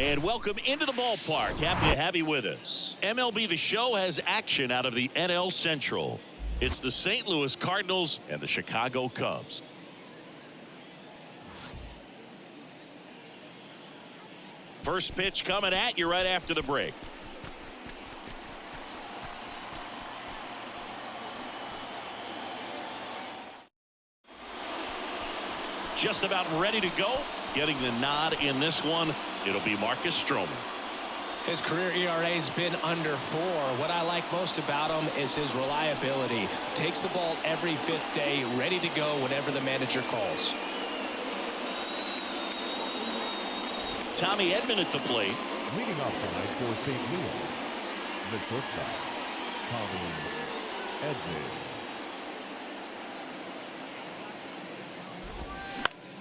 And welcome into the ballpark. Happy to have you with us. MLB The Show has action out of the NL Central. It's the St. Louis Cardinals and the Chicago Cubs. First pitch coming at you right after the break. Just about ready to go. Getting the nod in this one, it'll be Marcus Stroman. His career ERA has been under 4. What I like most about him is his reliability. Takes the ball every 5th day, ready to go whenever the manager calls. Tommy Edman at the plate. Leading off tonight for St. Louis, the shortstop, Tommy Edman.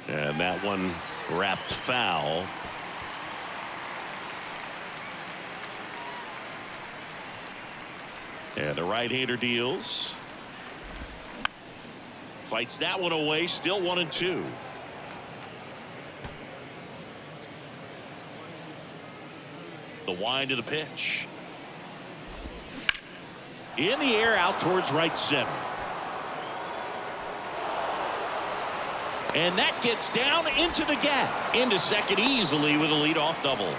And that one wrapped foul. And the right-hander deals. Fights that one away. Still 1-2. The wind of the pitch. In the air out towards right center. And that gets down into the gap. Into second easily with a leadoff double.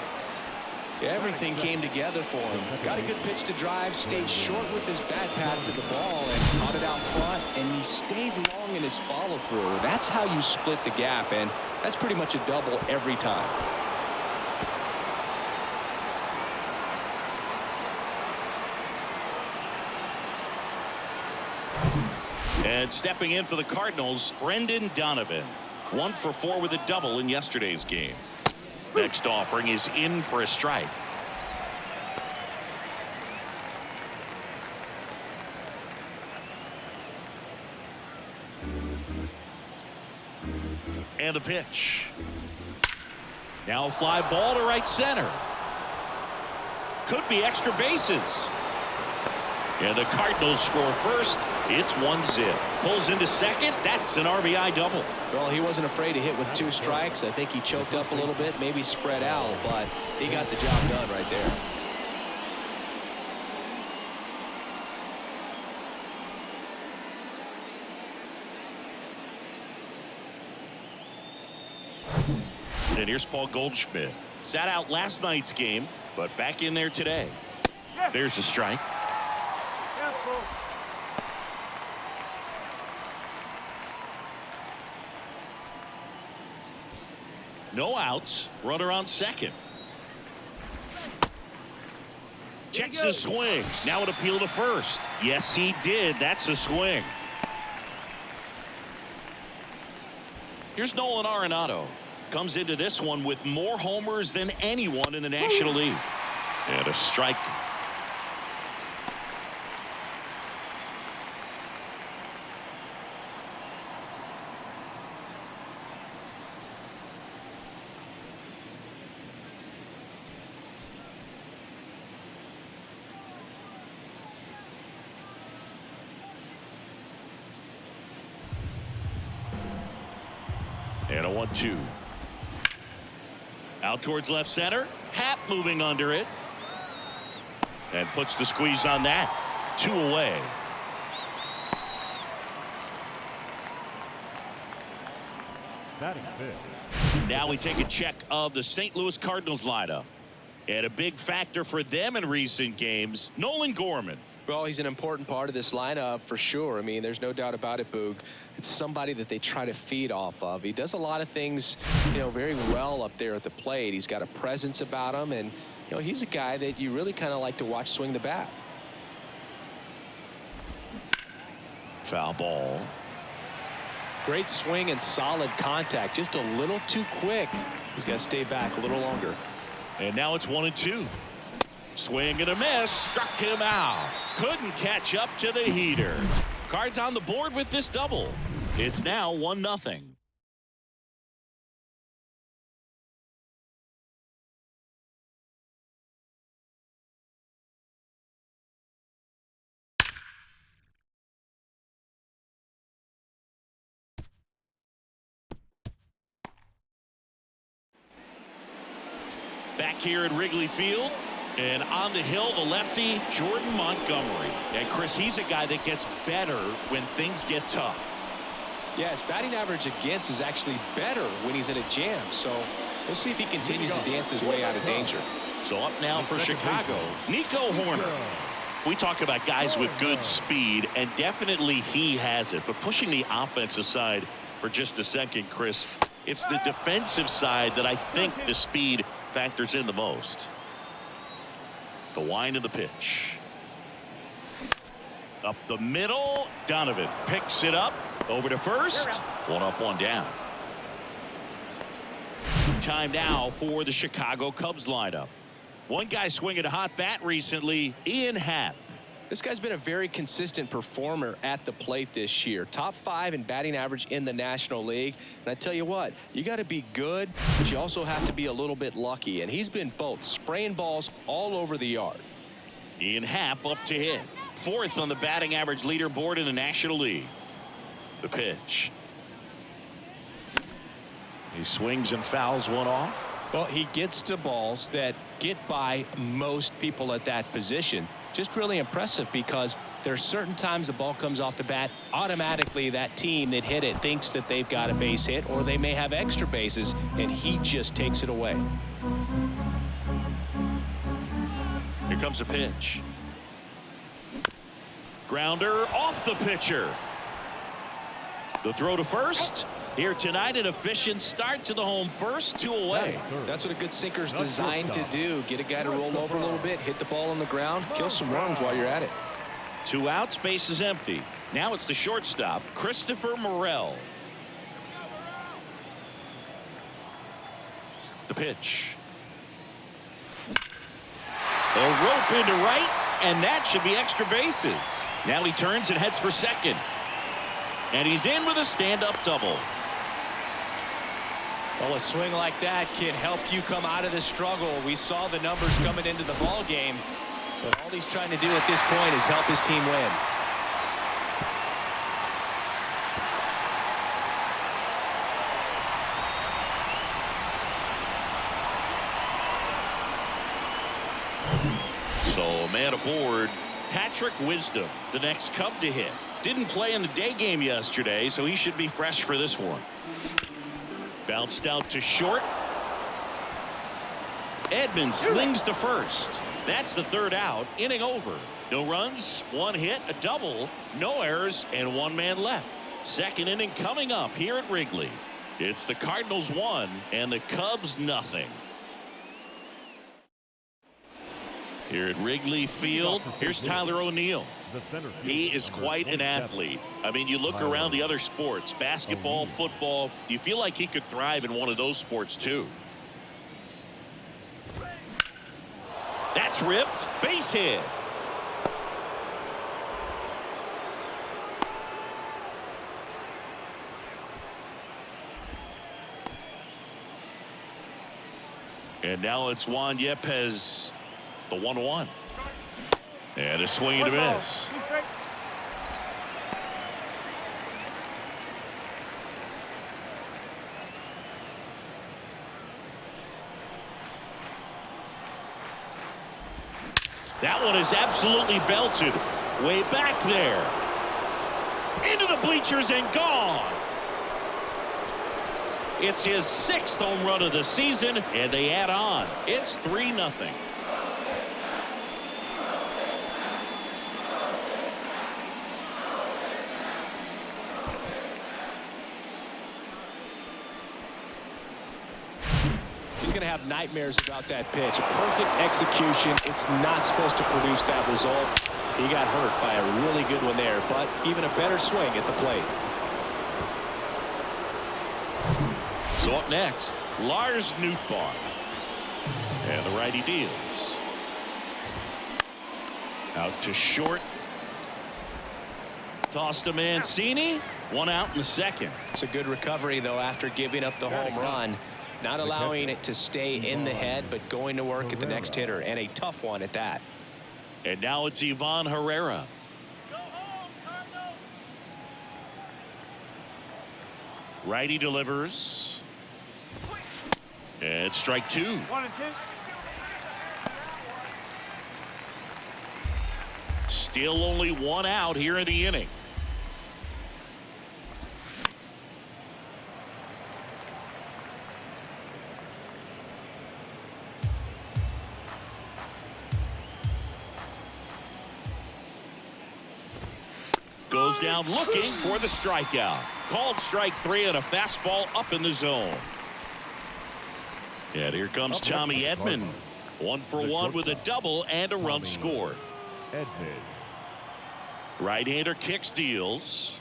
Yeah, everything came together for him. Got a good pitch to drive, stayed short with his bat pad to the ball, and caught it out front, and he stayed long in his follow-through. That's how you split the gap, and that's pretty much a double every time. And stepping in for the Cardinals, Brendan Donovan. 1 for 4 with a double in yesterday's game. Next offering is in for a strike. And the pitch. Now a fly ball to right center. Could be extra bases. And the Cardinals score first. It's 1-0. Pulls into second. That's an RBI double. Well, he wasn't afraid to hit with 2 strikes. I think he choked up a little bit, maybe spread out, but he got the job done right there. And here's Paul Goldschmidt. Sat out last night's game, but back in there today. There's a strike. No outs. Runner on second. Checks his swing. Now an appeal to first. Yes, he did. That's a swing. Here's Nolan Arenado. Comes into this one with more homers than anyone in the National League. And a strike. And a 1-2. Out towards left center. Happ moving under it. And puts the squeeze on that. 2 away. Batting fifth. Now we take a check of the St. Louis Cardinals lineup. And a big factor for them in recent games, Nolan Gorman. Well, he's an important part of this lineup for sure. I mean, there's no doubt about it, Boog. It's somebody that they try to feed off of. He does a lot of things, very well up there at the plate. He's got a presence about him, and, he's a guy that you really kind of like to watch swing the bat. Foul ball. Great swing and solid contact. Just a little too quick. He's got to stay back a little longer. And now it's 1-2. Swing and a miss. Struck him out. Couldn't catch up to the heater. Cards on the board with this double. It's now 1-0. Back here at Wrigley Field. And on the hill, the lefty, Jordan Montgomery. And, Chris, he's a guy that gets better when things get tough. Yeah, his batting average against is actually better when he's in a jam. So we'll see if he continues to dance his way out of danger. So up now for Chicago, Nico Horner. We talk about guys with good speed, and definitely he has it. But pushing the offense aside for just a second, Chris, it's the defensive side that I think the speed factors in the most. The wind of the pitch. Up the middle. Donovan picks it up. Over to first. One up, one down. Time now for the Chicago Cubs lineup. One guy swinging a hot bat recently, Ian Happ. This guy's been a very consistent performer at the plate this year. Top 5 in batting average in the National League. And I tell you what, you got to be good, but you also have to be a little bit lucky. And he's been both, spraying balls all over the yard. Ian Happ up to hit. 4th on the batting average leaderboard in the National League. The pitch. He swings and fouls one off. Well, he gets to balls that get by most people at that position. Just really impressive because there's certain times the ball comes off the bat, automatically that team that hit it thinks that they've got a base hit or they may have extra bases, and he just takes it away. Here comes a pitch. Grounder off the pitcher. The throw to first. Here tonight, an efficient start to the home first, 2 away. That's what a good sinker's designed to do. Get a guy to roll over a little bit, hit the ball on the ground, kill some runs while you're at it. 2 outs, base is empty. Now it's the shortstop, Christopher Morel. The pitch. A rope into right, and that should be extra bases. Now he turns and heads for second. And he's in with a stand-up double. Well, a swing like that can help you come out of the struggle. We saw the numbers coming into the ball game, but all he's trying to do at this point is help his team win. So a man aboard, Patrick Wisdom, the next Cub to hit. Didn't play in the day game yesterday, so he should be fresh for this one. Bounced out to short. Edmonds slings to first. That's the 3rd out. Inning over. No runs, 1 hit, a double, no errors, and 1 man left. 2nd inning coming up here at Wrigley. It's the Cardinals 1 and the Cubs nothing. Here at Wrigley Field, here's Tyler O'Neill. He is quite an athlete. I mean, you look around the other sports, basketball, football, you feel like he could thrive in one of those sports too. That's ripped. Base hit. And now it's Juan Yepes, the 1-1. And a swing and a miss. That one is absolutely belted. Way back there. Into the bleachers and gone. It's his 6th home run of the season, and they add on. It's 3-0. He's going to have nightmares about that pitch. Perfect execution. It's not supposed to produce that result. He got hurt by a really good one there, but even a better swing at the plate. So up next, Lars Nootbaar. And the righty deals. Out to short. Tossed to Mancini. 1 out in the 2nd. It's a good recovery, though, after giving up the home run. Not allowing it to stay in the head, but going to work at the next hitter, and a tough one at that. And now it's Ivan Herrera. Righty delivers. And strike 2. Still only one out here in the inning. Goes down looking for the strikeout. Called strike 3 and a fastball up in the zone. And here comes Tommy Edman. 1 for 1 with a double and a run scored. Edman. Right-hander kicks, deals.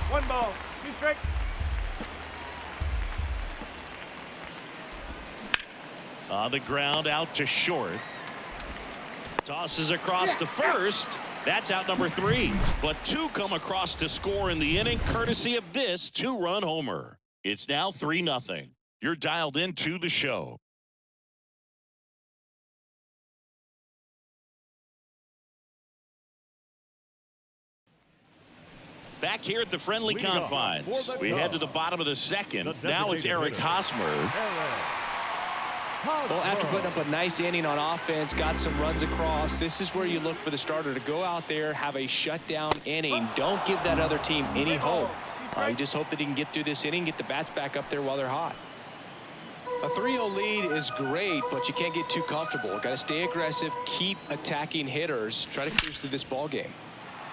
1 ball. 2 strikes. On the ground, out to short. Tosses across to first. That's out number 3. But 2 come across to score in the inning, courtesy of this 2-run homer. It's now 3-0. You're dialed into the show. Back here at the friendly confines, we head to the bottom of the second. Now it's Eric Hosmer. Well, after putting up a nice inning on offense, got some runs across, this is where you look for the starter to go out there, have a shutdown inning. Don't give that other team any hope. You just hope that he can get through this inning, get the bats back up there while they're hot. A 3-0 lead is great, but you can't get too comfortable. Got to stay aggressive, keep attacking hitters, try to cruise through this ball game.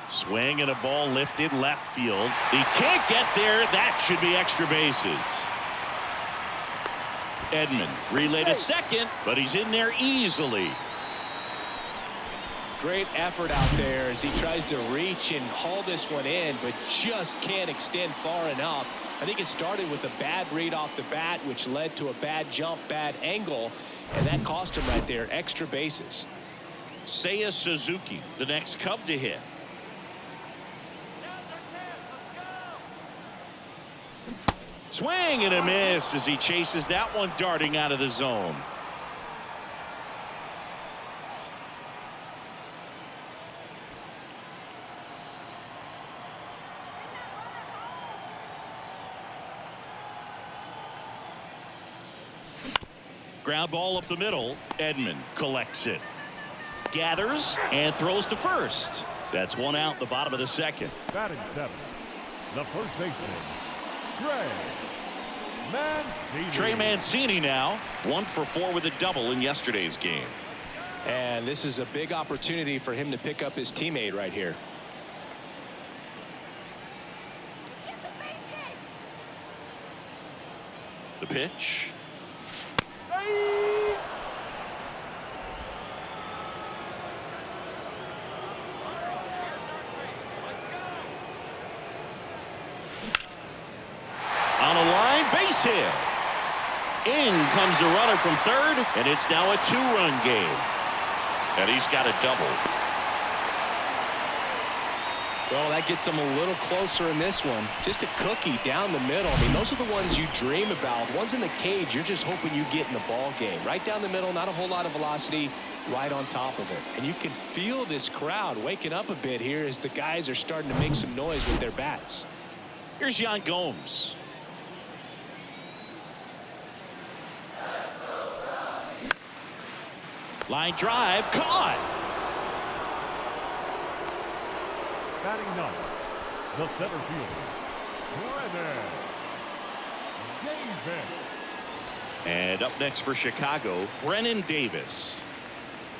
Swing and a ball lifted left field. He can't get there. That should be extra bases. Edman relay to second, but he's in there easily. Great effort out there as he tries to reach and haul this one in, but just can't extend far enough. I think it started with a bad read off the bat, which led to a bad jump, bad angle, and that cost him right there. Extra bases. Seiya Suzuki, the next Cub to hit. Swing and a miss as he chases that one darting out of the zone. Ground ball up the middle. Edman collects it. Gathers and throws to first. That's 1 out in the bottom of the second. Batting 7th, the first baseman, Trey Mancini now 1 for 4 with a double in yesterday's game. And this is a big opportunity for him to pick up his teammate right here. The pitch. On a line, base hit. In comes the runner from third, and it's now a 2-run game. And he's got a double. Well, that gets him a little closer in this one. Just a cookie down the middle. I mean, those are the ones you dream about. Ones in the cage, you're just hoping you get in the ball game. Right down the middle, not a whole lot of velocity, right on top of it. And you can feel this crowd waking up a bit here as the guys are starting to make some noise with their bats. Here's Yan Gomes. Line drive, caught. Batting 9th, the center fielder, Davis. And up next for Chicago, Brennan Davis.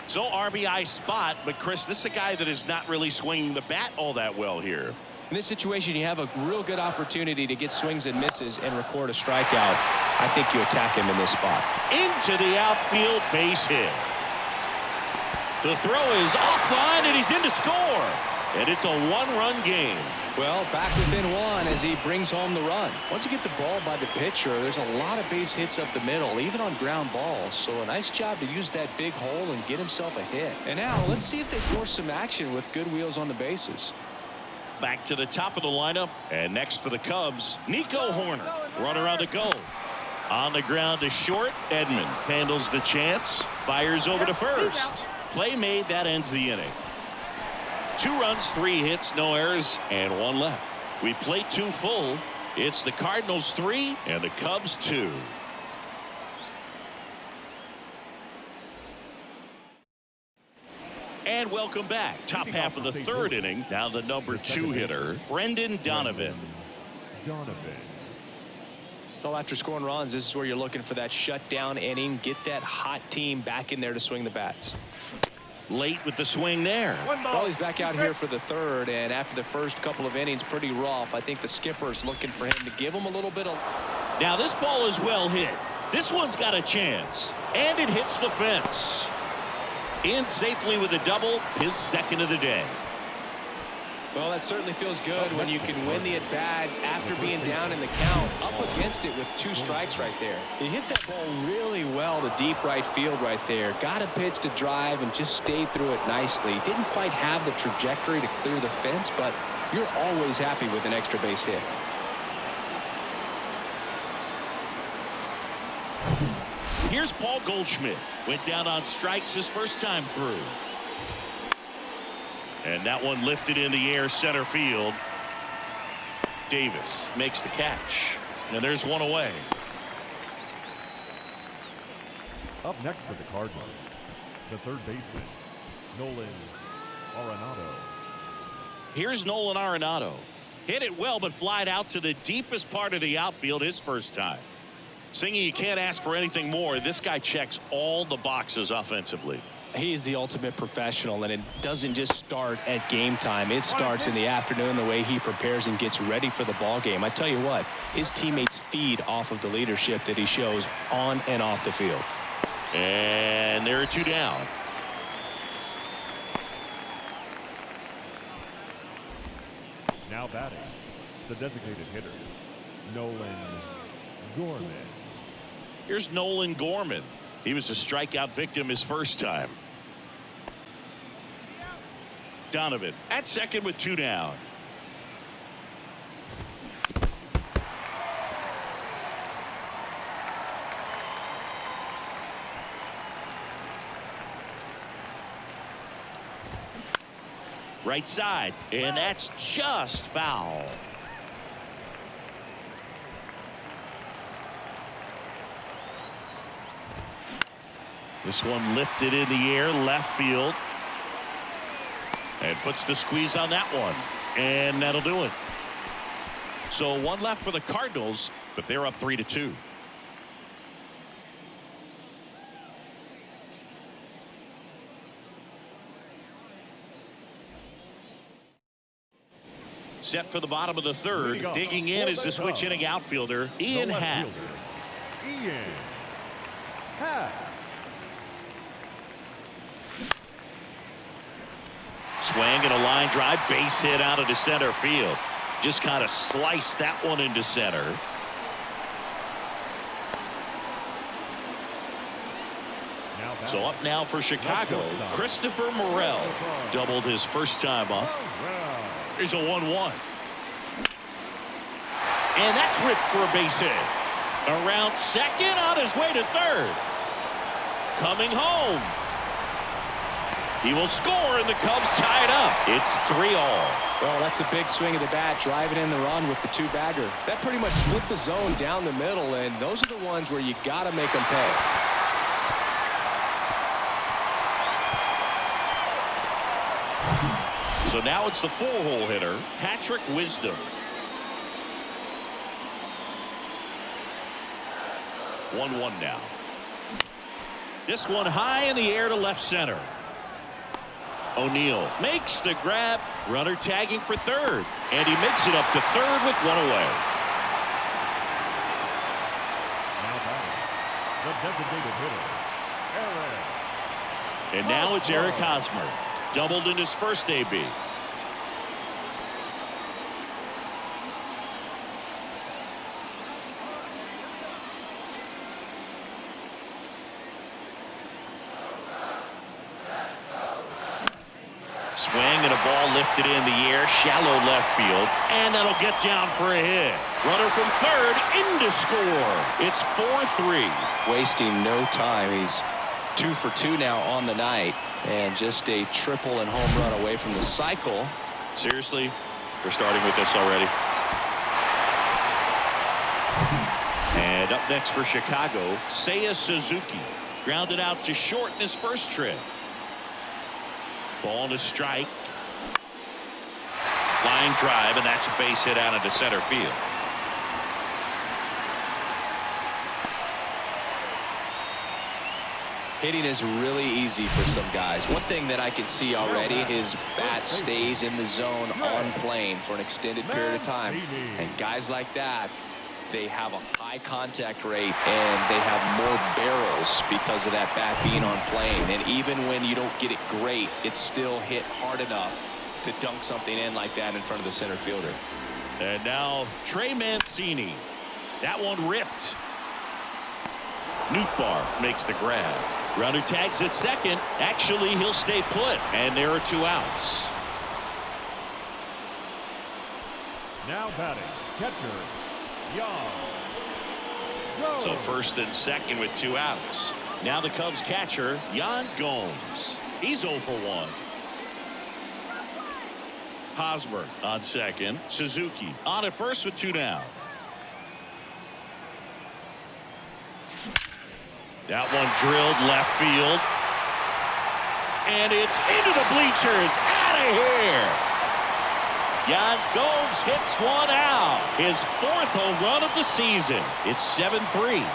So RBI spot, but Chris, this is a guy that is not really swinging the bat all that well here. In this situation, you have a real good opportunity to get swings and misses and record a strikeout. I think you attack him in this spot. Into the outfield, base hit. The throw is offline, and he's in to score. And it's a 1-run game. Well, back within 1 as he brings home the run. Once you get the ball by the pitcher, there's a lot of base hits up the middle, even on ground balls. So a nice job to use that big hole and get himself a hit. And now let's see if they force some action with good wheels on the bases. Back to the top of the lineup, and next for the Cubs, Nico Horner. Runner on the go. On the ground to short. Edman handles the chance, fires over to first. Play made, that ends the inning. 2 runs, 3 hits, no errors, and 1 left. We played 2 full. It's the Cardinals 3 and the Cubs 2. And welcome back. Top half of the third inning. Now the number 2 hitter, Brendan Donovan. Well, after scoring runs, this is where you're looking for that shutdown inning. Get that hot team back in there to swing the bats. Late with the swing there. Well, he's back out here for the third, and after the first couple of innings, pretty rough. I think the skipper's looking for him to give him a little bit of... Now this ball is well hit. This one's got a chance. And it hits the fence. In safely with a double, his second of the day. Well, that certainly feels good when you can win the at-bat after being down in the count, up against it with 2 strikes right there. He hit that ball really well to deep right field right there. Got a pitch to drive and just stayed through it nicely. Didn't quite have the trajectory to clear the fence, but you're always happy with an extra base hit. Here's Paul Goldschmidt. Went down on strikes his first time through. And that one lifted in the air center field. Davis makes the catch. And there's one away. Up next for the Cardinals, the third baseman, Nolan Arenado. Here's Nolan Arenado. Hit it well, but flied out to the deepest part of the outfield his first time. Singing, you can't ask for anything more. This guy checks all the boxes offensively. He's the ultimate professional, and it doesn't just start at game time. It starts in the afternoon, the way he prepares and gets ready for the ball game. I tell you what, his teammates feed off of the leadership that he shows on and off the field. And there are 2 down. Now batting, the designated hitter, Nolan Gorman. Here's Nolan Gorman. He was a strikeout victim his first time. Donovan at second with 2 down. Right side, and that's just foul. This one lifted in the air, left field. And puts the squeeze on that one. And that'll do it. So 1 left for the Cardinals, but they're up 3-2. Set for the bottom of the third. Digging in is the switch inning outfielder, Ian Happ. Ian Happ. Swing and a line drive, base hit out into center field. Just kind of sliced that one into center. So up now for Chicago, Christopher Morel doubled his first time up. Here's a 1-1. And that's ripped for a base hit. Around second, on his way to third. Coming home. He will score, and the Cubs tie it up. It's 3-all. Well, that's a big swing of the bat, driving in the run with the 2-bagger. That pretty much split the zone down the middle, and those are the ones where you got to make them pay. So now it's the 4-hole hitter, Patrick Wisdom. 1-1 now. This one high in the air to left center. O'Neill makes the grab. Runner tagging for third. And he makes it up to third with 1 away. Now batting, the designated hitter, Eric. And now it's Eric Hosmer. Doubled in his first AB. Swing and a ball lifted in the air, shallow left field, and that'll get down for a hit. Runner from third in to score. It's 4-3. Wasting no time. He's 2 for 2 now on the night, and just a triple and home run away from the cycle. Seriously, we're starting with this already. And up next for Chicago, Seiya Suzuki. Grounded out to short in his first trip. Ball and a strike. Line drive, and that's a base hit out into center field. Hitting is really easy for some guys. One thing that I can see already, his bat stays in the zone on plane for an extended period of time. And guys like that, they have a high contact rate and they have more barrels because of that bat being on plane. And even when you don't get it great, it's still hit hard enough to dunk something in like that in front of the center fielder. And now Trey Mancini. That one ripped. Nootbaar makes the grab. Runner tags at second. Actually, he'll stay put. And there are 2 outs. Now batting, catcher, Young. So first and second with 2 outs. Now the Cubs catcher, Yan Gomes. He's 0 for 1. Hosmer on second. Suzuki on at first with 2 down. That one drilled left field. And it's into the bleachers. Out of here. Yan Gomes hits 1 out. His 4th home run of the season. It's 7-3.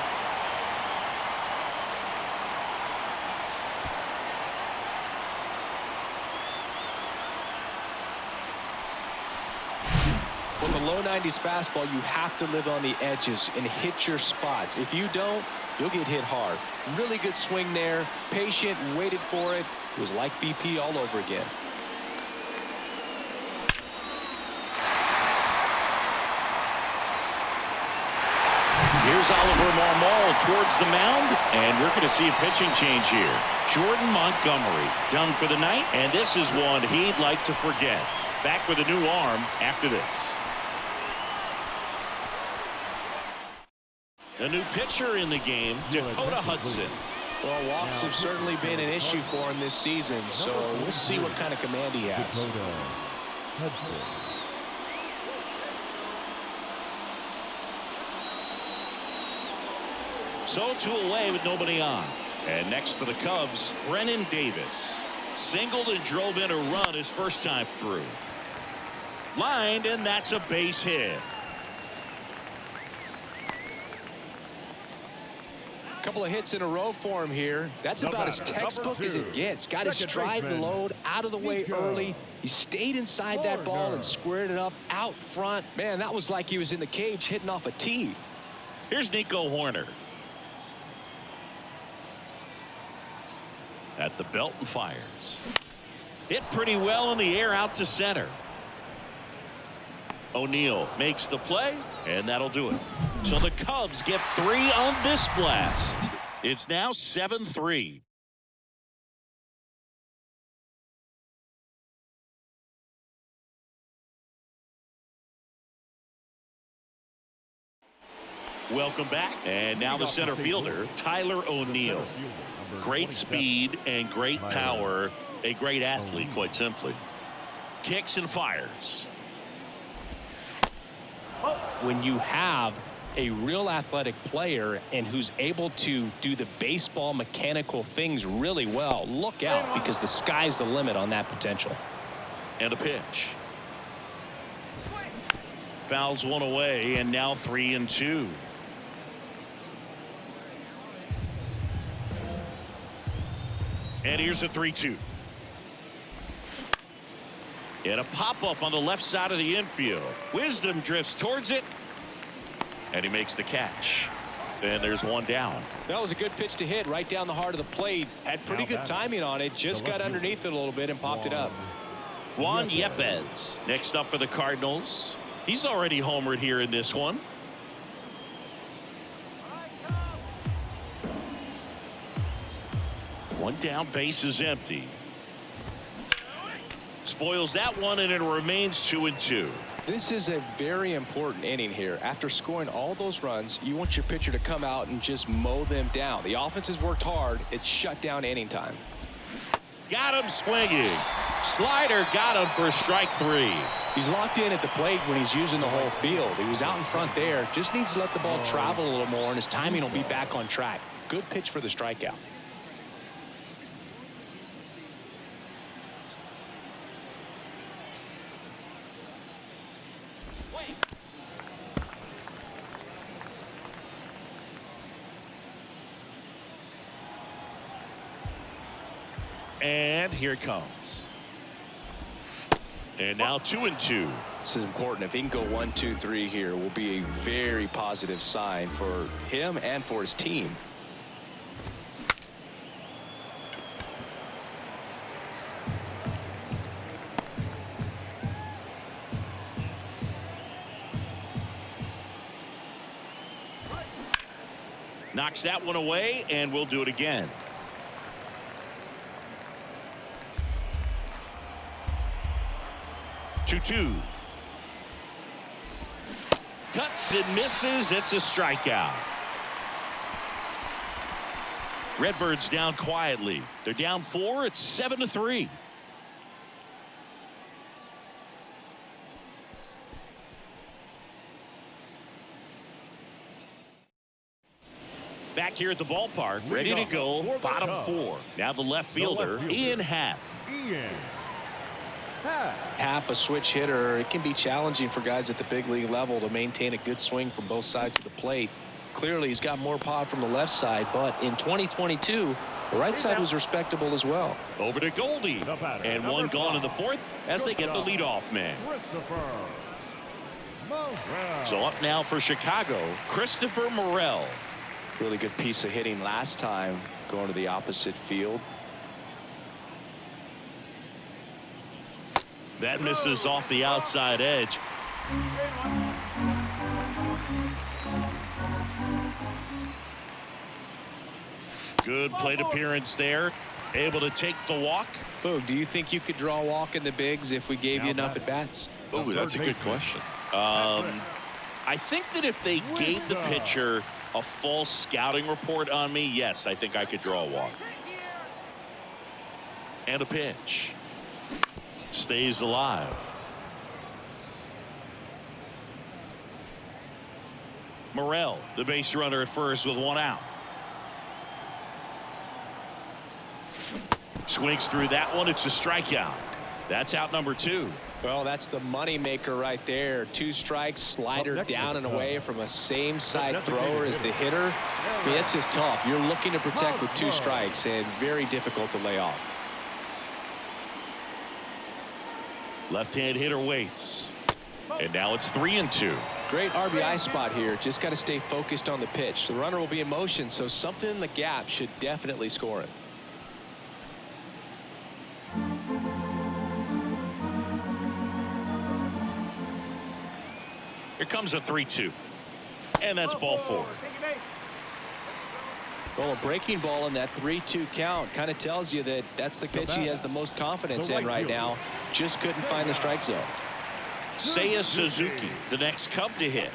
With the low 90s fastball, you have to live on the edges and hit your spots. If you don't, you'll get hit hard. Really good swing there. Patient, waited for it. It was like BP all over again. Here's Oliver Marmol towards the mound, and we're going to see a pitching change here. Jordan Montgomery done for the night, and this is one he'd like to forget. Back with a new arm after this. A new pitcher in the game, Dakota Hudson. Well, walks have certainly been an issue for him this season, so we'll see what kind of command he has. Dakota Hudson. So 2 away with nobody on. And next for the Cubs, Brennan Davis. Singled and drove in a run his first time through. Lined, and that's a base hit. Couple of hits in a row for him here. That's about as textbook as it gets. Got his stride and load out of the way early. He stayed inside that ball and squared it up out front. Man, that was like he was in the cage hitting off a tee. Here's Nico Horner. At the belt and fires. Hit pretty well in the air out to center. O'Neill makes the play, and that'll do it. So the Cubs get 3 on this blast. It's now 7-3. Welcome back. And now the center fielder, Tyler O'Neill. Great speed and great power. A great athlete, quite simply. Kicks and fires. When you have a real athletic player and who's able to do the baseball mechanical things really well, look out, because the sky's the limit on that potential. And a pitch. Fouls one away, and now 3-2. And here's a 3-2. And a pop-up on the left side of the infield. Wisdom drifts towards it. And he makes the catch. And there's one down. That was a good pitch to hit right down the heart of the plate. Had pretty good timing on it. Just got underneath it a little bit and popped it up. Juan Yepez next up for the Cardinals. He's already homered here in this one. One down, base is empty. Spoils that one, and it remains 2-2. This is a very important inning here. After scoring all those runs, you want your pitcher to come out and just mow them down. The offense has worked hard. It's shut down inning time. Got him swinging. Slider got him for strike 3. He's locked in at the plate when he's using the whole field. He was out in front there. Just needs to let the ball travel a little more, and his timing will be back on track. Good pitch for the strikeout. And here it comes. And now 2-2. This is important. If he can go 1, 2, 3 here, will be a very positive sign for him and for his team. Knocks that one away, and we'll do it again. Two. Cuts and misses. It's a strikeout. Redbirds down quietly. They're down 4. It's 7-3. Back here at the ballpark, ready to go. Bottom 4. Now the left fielder, Ian Happ. Happ, a switch hitter. It can be challenging for guys at the big league level to maintain a good swing from both sides of the plate. Clearly, he's got more pop from the left side, but in 2022, the right side was respectable as well. Over to Goldie, and one gone in the 4th as they get the leadoff man. So up now for Chicago, Christopher Morel. Really good piece of hitting last time, going to the opposite field. That misses off the outside edge. Good plate appearance there. Able to take the walk. Boog, do you think you could draw a walk in the bigs if we gave you enough at bats? Oh, that's a good question. I think that if they gave the pitcher a false scouting report on me, yes, I think I could draw a walk. And a pitch. Stays alive. Morel, the base runner at first with 1 out. Swings through that one. It's a strikeout. That's out number 2. Well, that's the money maker right there. 2 strikes, slider down and away from a same side thrower as the hitter. I mean, it's just tough. You're looking to protect with 2 strikes and very difficult to lay off. Left-hand hitter waits. And now it's 3-2. Great RBI spot here. Just got to stay focused on the pitch. The runner will be in motion, so something in the gap should definitely score it. Here comes a 3-2. And that's ball 4. Well, a breaking ball in that 3-2 count kind of tells you that that's the pitch he has the most confidence in right now. Just couldn't find the strike zone. Seiya Suzuki, the next Cub to hit.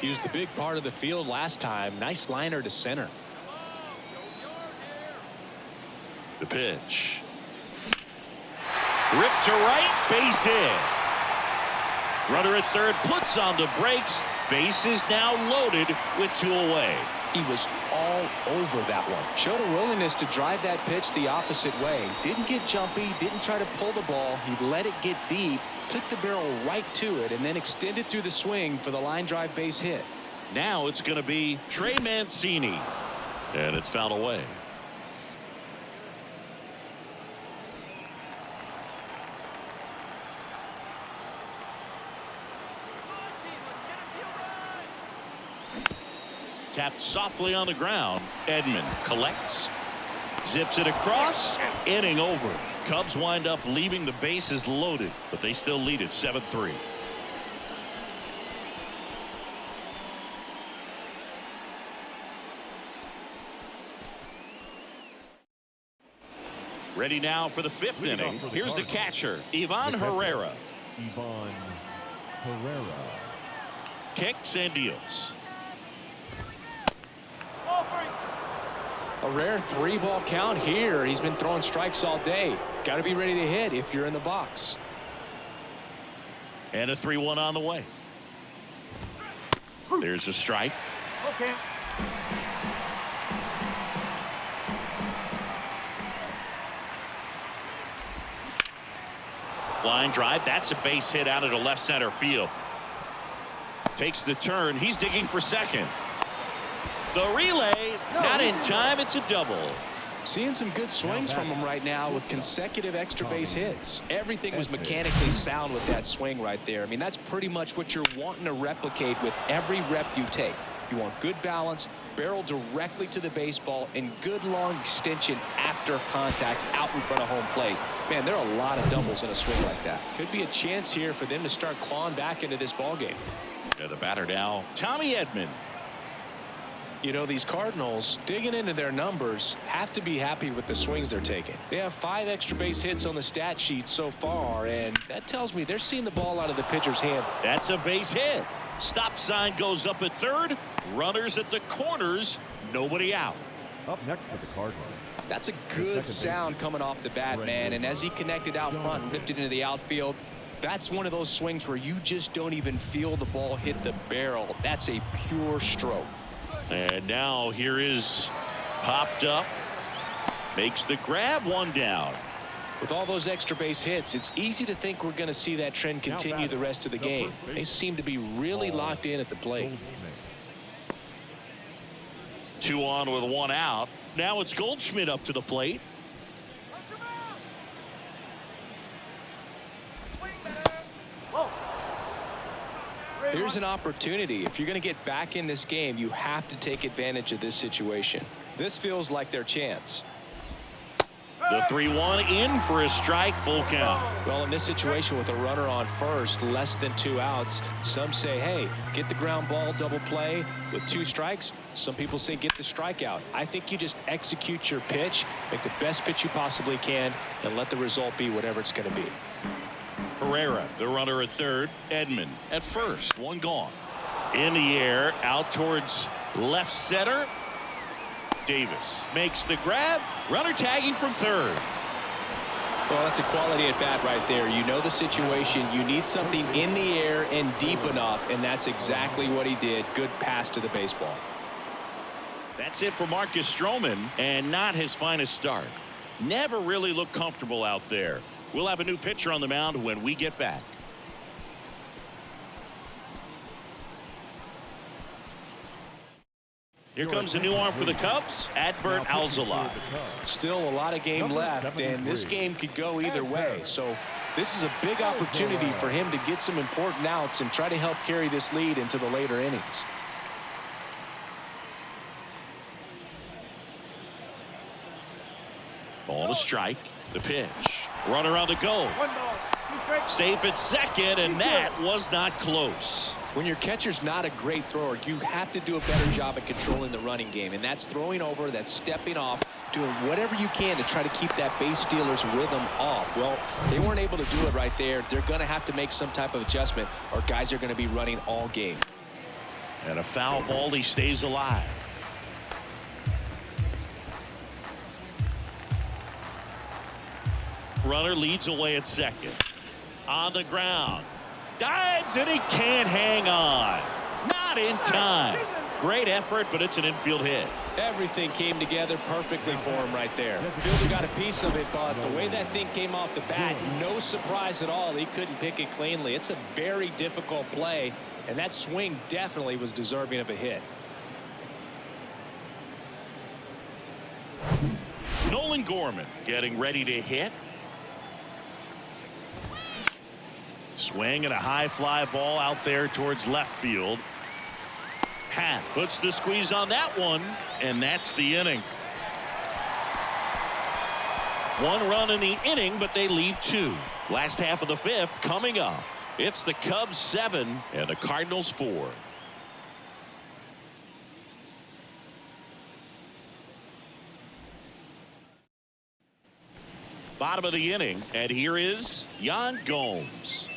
He was the big part of the field last time. Nice liner to center. The pitch. Ripped to right, base hit. Runner at third puts on the brakes. Base is now loaded with 2 away. He was all over that one. Showed a willingness to drive that pitch the opposite way. Didn't get jumpy, didn't try to pull the ball. He let it get deep, took the barrel right to it, and then extended through the swing for the line drive base hit. Now it's going to be Trey Mancini. And it's fouled away. Tapped softly on the ground. Edman collects. Zips it across. Inning over. Cubs wind up leaving the bases loaded, but they still lead it 7-3. Ready now for the 5th inning. Here's the catcher, Ivan Herrera. Ivan Herrera. Kicks and deals. A rare 3-ball count here. He's been throwing strikes all day. Got to be ready to hit if you're in the box. And a 3-1 on the way. There's a strike. Okay. Line drive. That's a base hit out into left center field. Takes the turn. He's digging for second. The relay, not in time. It's a double. Seeing some good swings from him right now with consecutive extra base hits. Everything was mechanically sound with that swing right there. I mean, that's pretty much what you're wanting to replicate with every rep you take. You want good balance, barrel directly to the baseball, and good long extension after contact out in front of home plate. Man, there are a lot of doubles in a swing like that. Could be a chance here for them to start clawing back into this ball game. And the batter now, Tommy Edman. You know, these Cardinals, digging into their numbers, have to be happy with the swings they're taking. They have 5 extra base hits on the stat sheet so far, and that tells me they're seeing the ball out of the pitcher's hand. That's a base hit. Stop sign goes up at third. Runners at the corners. Nobody out. Up next for the Cardinals. That's a good sound coming off the bat, man. And as he connected out front and ripped it into the outfield, that's one of those swings where you just don't even feel the ball hit the barrel. That's a pure stroke. And now here is popped up. Makes the grab, 1 down. With all those extra base hits, it's easy to think we're going to see that trend continue the rest of the game. They seem to be really locked in at the plate. 2 on with 1 out. Now it's Goldschmidt up to the plate. Here's an opportunity. If you're going to get back in this game, you have to take advantage of this situation. This feels like their chance. The 3-1 in for a strike, full count. Well, in this situation with a runner on first, less than 2 outs, some say, hey, get the ground ball, double play with 2 strikes. Some people say get the strikeout. I think you just execute your pitch, make the best pitch you possibly can, and let the result be whatever it's going to be. Herrera, the runner at third. Edman at first. 1 gone. In the air, out towards left center. Davis makes the grab. Runner tagging from third. Well, that's a quality at bat right there. You know the situation. You need something in the air and deep enough, and that's exactly what he did. Good pass to the baseball. That's it for Marcus Stroman, and not his finest start. Never really looked comfortable out there. We'll have a new pitcher on the mound when we get back. Here comes a new arm for the Cubs, Adbert Alzolay. Still a lot of game left, and this game could go either way. So this is a big opportunity for him to get some important outs and try to help carry this lead into the later innings. Ball to strike. The pitch. Runner on the go. Safe at second, and that was not close. When your catcher's not a great thrower, you have to do a better job at controlling the running game, and that's throwing over, that's stepping off, doing whatever you can to try to keep that base stealer's rhythm off. Well, they weren't able to do it right there. They're going to have to make some type of adjustment, or guys are going to be running all game. And a foul ball, he stays alive. Runner leads away at second. On the ground. Dives, and he can't hang on. Not in time. Great effort, but it's an infield hit. Everything came together perfectly for him right there. Fielder got a piece of it, but the way that thing came off the bat, no surprise at all. He couldn't pick it cleanly. It's a very difficult play, and that swing definitely was deserving of a hit. Nolan Gorman getting ready to hit. Swing and a high fly ball out there towards left field. Pat puts the squeeze on that one, and that's the inning. 1 run in the inning, but they leave 2. Last half of the 5th coming up. It's the Cubs 7 and the Cardinals 4. Bottom of the inning, and here is Yan Gomes.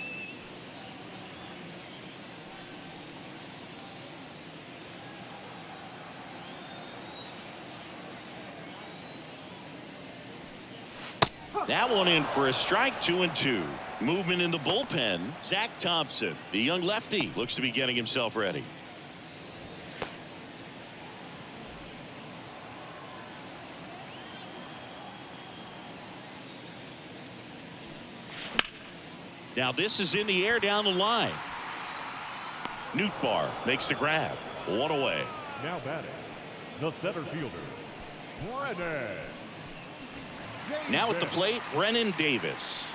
That one in for a strike, 2-2. Movement in the bullpen. Zach Thompson, the young lefty, looks to be getting himself ready. Now this is in the air down the line. Nootbaar makes the grab. 1 away. Now batting, the center fielder, Brennan Now at the plate, Brennan Davis.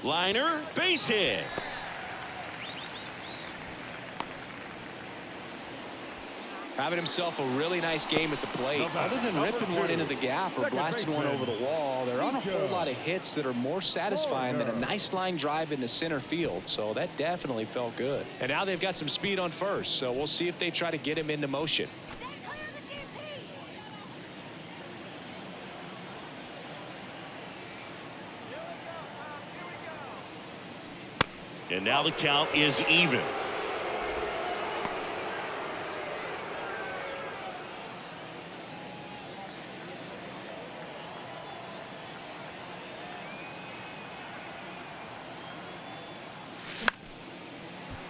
Liner, base hit. Having himself a really nice game at the plate. Other than ripping one into the gap or blasting one over the wall, there aren't a whole lot of hits that are more satisfying than a nice line drive into center field. So that definitely felt good. And now they've got some speed on first, so we'll see if they try to get him into motion. And now the count is even.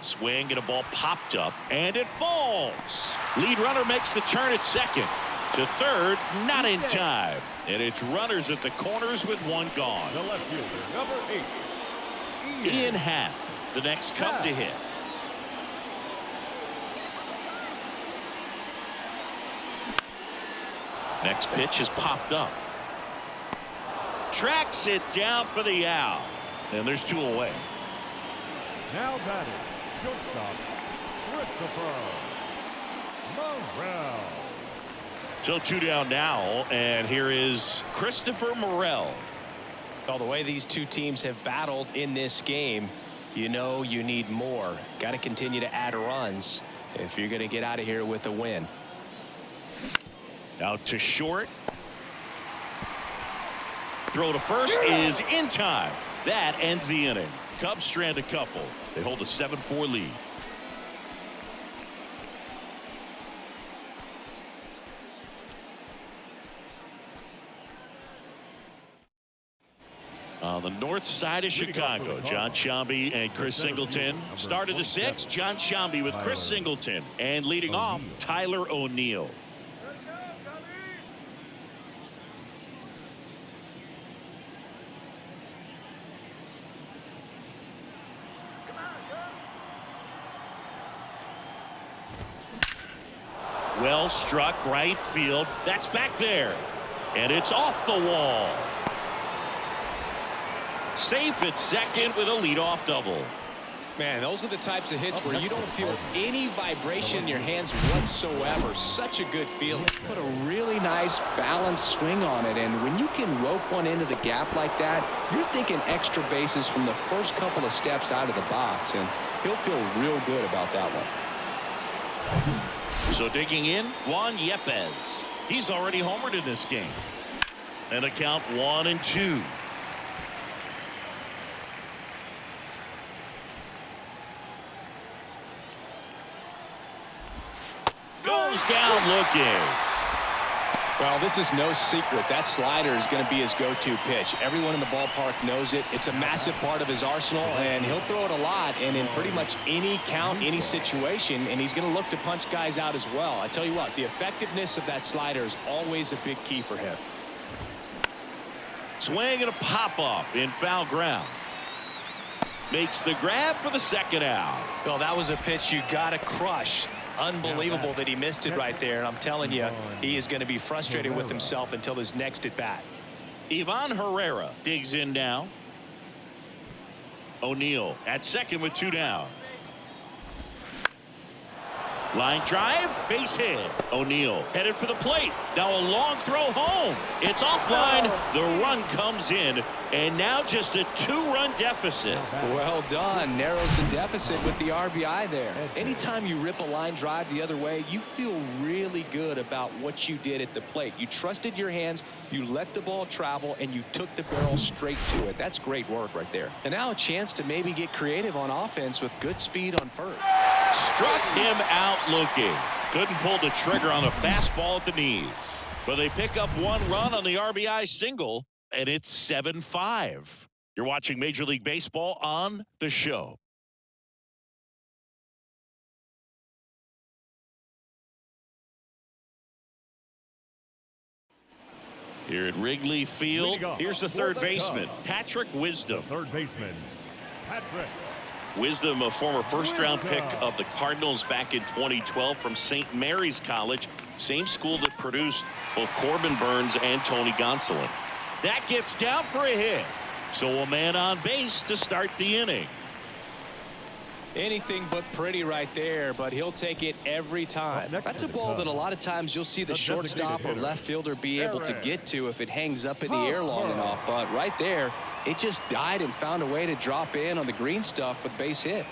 Swing and a ball popped up and it falls. Lead runner makes the turn at second. To third, not in time. And it's runners at the corners with one gone. The left fielder, number 8. Ian Happ, the next come to hit. Next pitch is popped up. Tracks it down for the out. And there's 2 away. Now batting, shortstop, Christopher Morel. So 2 down now, and here is Christopher Morel. Well, the way these two teams have battled in this game, you know you need more. Got to continue to add runs if you're going to get out of here with a win. Out to short. Throw to first is in time. That ends the inning. Cubs strand a couple. They hold a 7-4 lead. On the north side of Chicago, John Sciambi and Chris Singleton. Started the 6th, John Sciambi with Chris Singleton. And leading off, Tyler O'Neill. Well struck right field. That's back there. And it's off the wall. Safe at second with a leadoff double. Man, those are the types of hits where you don't feel any vibration in your hands whatsoever. Such a good feeling. Put a really nice balanced swing on it, and when you can rope one into the gap like that, you're thinking extra bases from the first couple of steps out of the box, and he'll feel real good about that one. So digging in, Juan Yepez. He's already homered in this game. And a count 1-2. Goes down looking. Well, this is no secret. That slider is going to be his go-to pitch. Everyone in the ballpark knows it. It's a massive part of his arsenal, and he'll throw it a lot and in pretty much any count, any situation, and he's going to look to punch guys out as well. I tell you what, the effectiveness of that slider is always a big key for him. Swing and a pop-up in foul ground. Makes the grab for the second out. Well, that was a pitch you got to crush. Unbelievable that he missed it right there. And I'm telling you, he is going to be frustrated with himself until his next at bat. Ivan Herrera digs in now. O'Neill at second with 2 down. Line drive, base hit. O'Neill headed for the plate. Now a long throw home. It's offline. The run comes in. And now just a 2-run deficit. Well done. Narrows the deficit with the RBI there. Anytime you rip a line drive the other way, you feel really good about what you did at the plate. You trusted your hands, you let the ball travel, and you took the barrel straight to it. That's great work right there. And now a chance to maybe get creative on offense with good speed on first. Struck him out looking. Couldn't pull the trigger on a fastball at the knees. But they pick up 1 run on the RBI single. And it's 7-5. You're watching Major League Baseball on The Show. Here at Wrigley Field, here's the third baseman, Patrick Wisdom. Third baseman, Patrick. Wisdom, a former first-round pick of the Cardinals back in 2012 from St. Mary's College, same school that produced both Corbin Burns and Tony Gonsolin. That gets down for a hit. So a man on base to start the inning. Anything but pretty right there, but he'll take it every time. That's a ball that a lot of times you'll see the shortstop or left fielder be able to get to if it hangs up in the air long enough. But right there, it just died and found a way to drop in on the green stuff with base hit.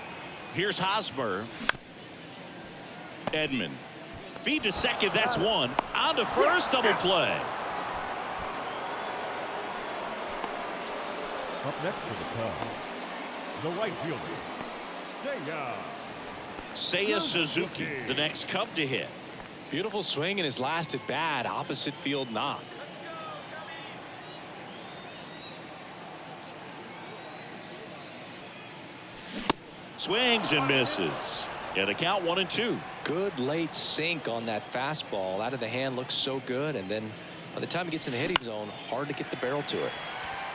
Here's Hosmer. Edman. Feed to second, that's one. On to first, double play. Up next for the Cubs, the right fielder, Seiya Suzuki, the next Cub to hit. Beautiful swing in his last at bat, opposite field knock. Swings and misses. And the count 1-2. Good late sink on that fastball. Out of the hand looks so good, and then by the time it gets in the hitting zone, hard to get the barrel to it.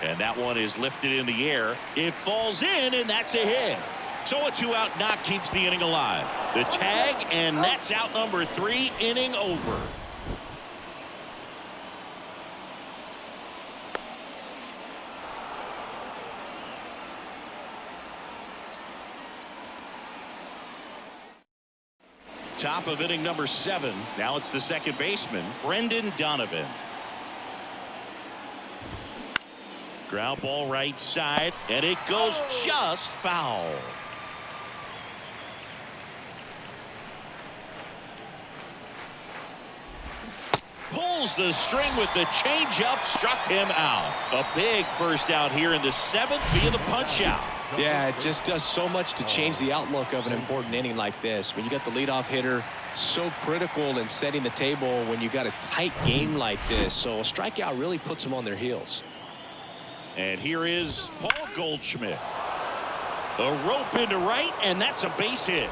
And that one is lifted in the air. It falls in, and that's a hit. So a 2-out knock keeps the inning alive. The tag, and that's out number 3, inning over. Top of inning number 7. Now it's the second baseman, Brendan Donovan. Ground ball right side, and it goes just foul. Pulls the string with the changeup, struck him out. A big first out here in the 7th via the punch out. Yeah, it just does so much to change the outlook of an important inning like this. When you got the leadoff hitter, so critical in setting the table when you got a tight game like this. So a strikeout really puts them on their heels. And here is Paul Goldschmidt. A rope into right, and that's a base hit.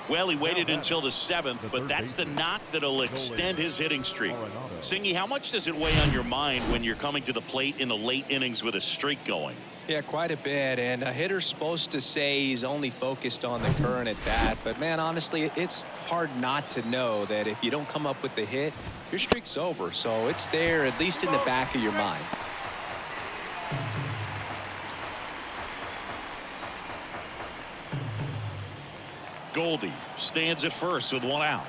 Well, he waited until the 7th, but that's the knock that'll extend his hitting streak. Singy, how much does it weigh on your mind when you're coming to the plate in the late innings with a streak going? Yeah, quite a bit. And a hitter's supposed to say he's only focused on the current at bat. But, man, honestly, it's hard not to know that if you don't come up with the hit, your streak's over. So it's there, at least in the back of your mind. Goldie stands at first with 1 out.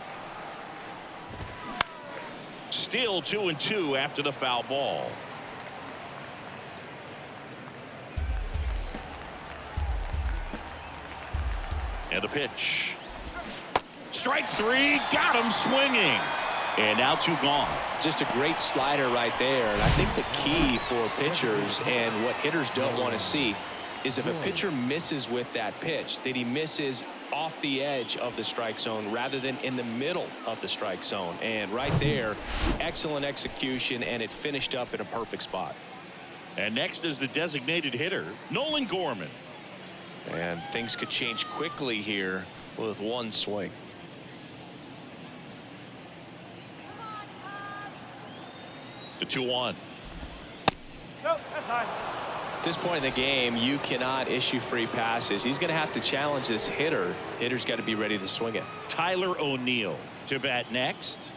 Still 2-2 after the foul ball. And the pitch. Strike 3, got him swinging. And now 2 gone. Just a great slider right there. And I think the key for pitchers and what hitters don't want to see is if a pitcher misses with that pitch, that he misses off the edge of the strike zone rather than in the middle of the strike zone. And right there, excellent execution, and it finished up in a perfect spot. And next is the designated hitter, Nolan Gorman. And things could change quickly here with 1 swing. The 2-1. Nope, that's high. At this point in the game, you cannot issue free passes. He's going to have to challenge this hitter. Hitter's got to be ready to swing it. Tyler O'Neill to bat next.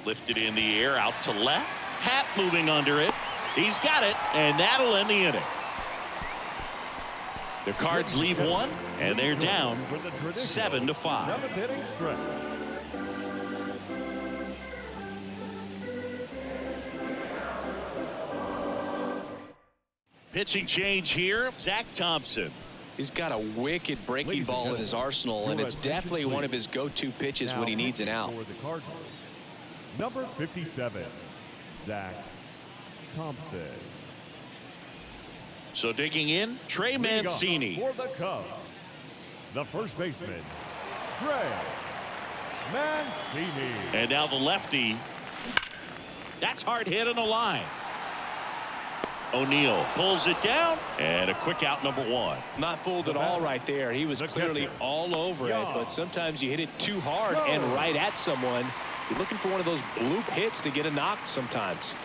Lifted in the air, out to left. Hat moving under it. He's got it, and that'll end the inning. The Cards leave 1, and they're down 7-5. 7th inning stretch. Pitching change here, Zach Thompson. He's got a wicked breaking ball in his arsenal, and it's definitely one of his go-to pitches when he needs an out. For the Cardinals, number 57, Zach Thompson. So digging in, Trey Mancini. For the Cubs, the first baseman, Trey Mancini. And now the lefty. That's hard hit on the line. O'Neill pulls it down, and a quick out, number 1. Not fooled at all right there. He was clearly all over it, but sometimes you hit it too hard and right at someone. You're looking for one of those bloop hits to get a knock sometimes.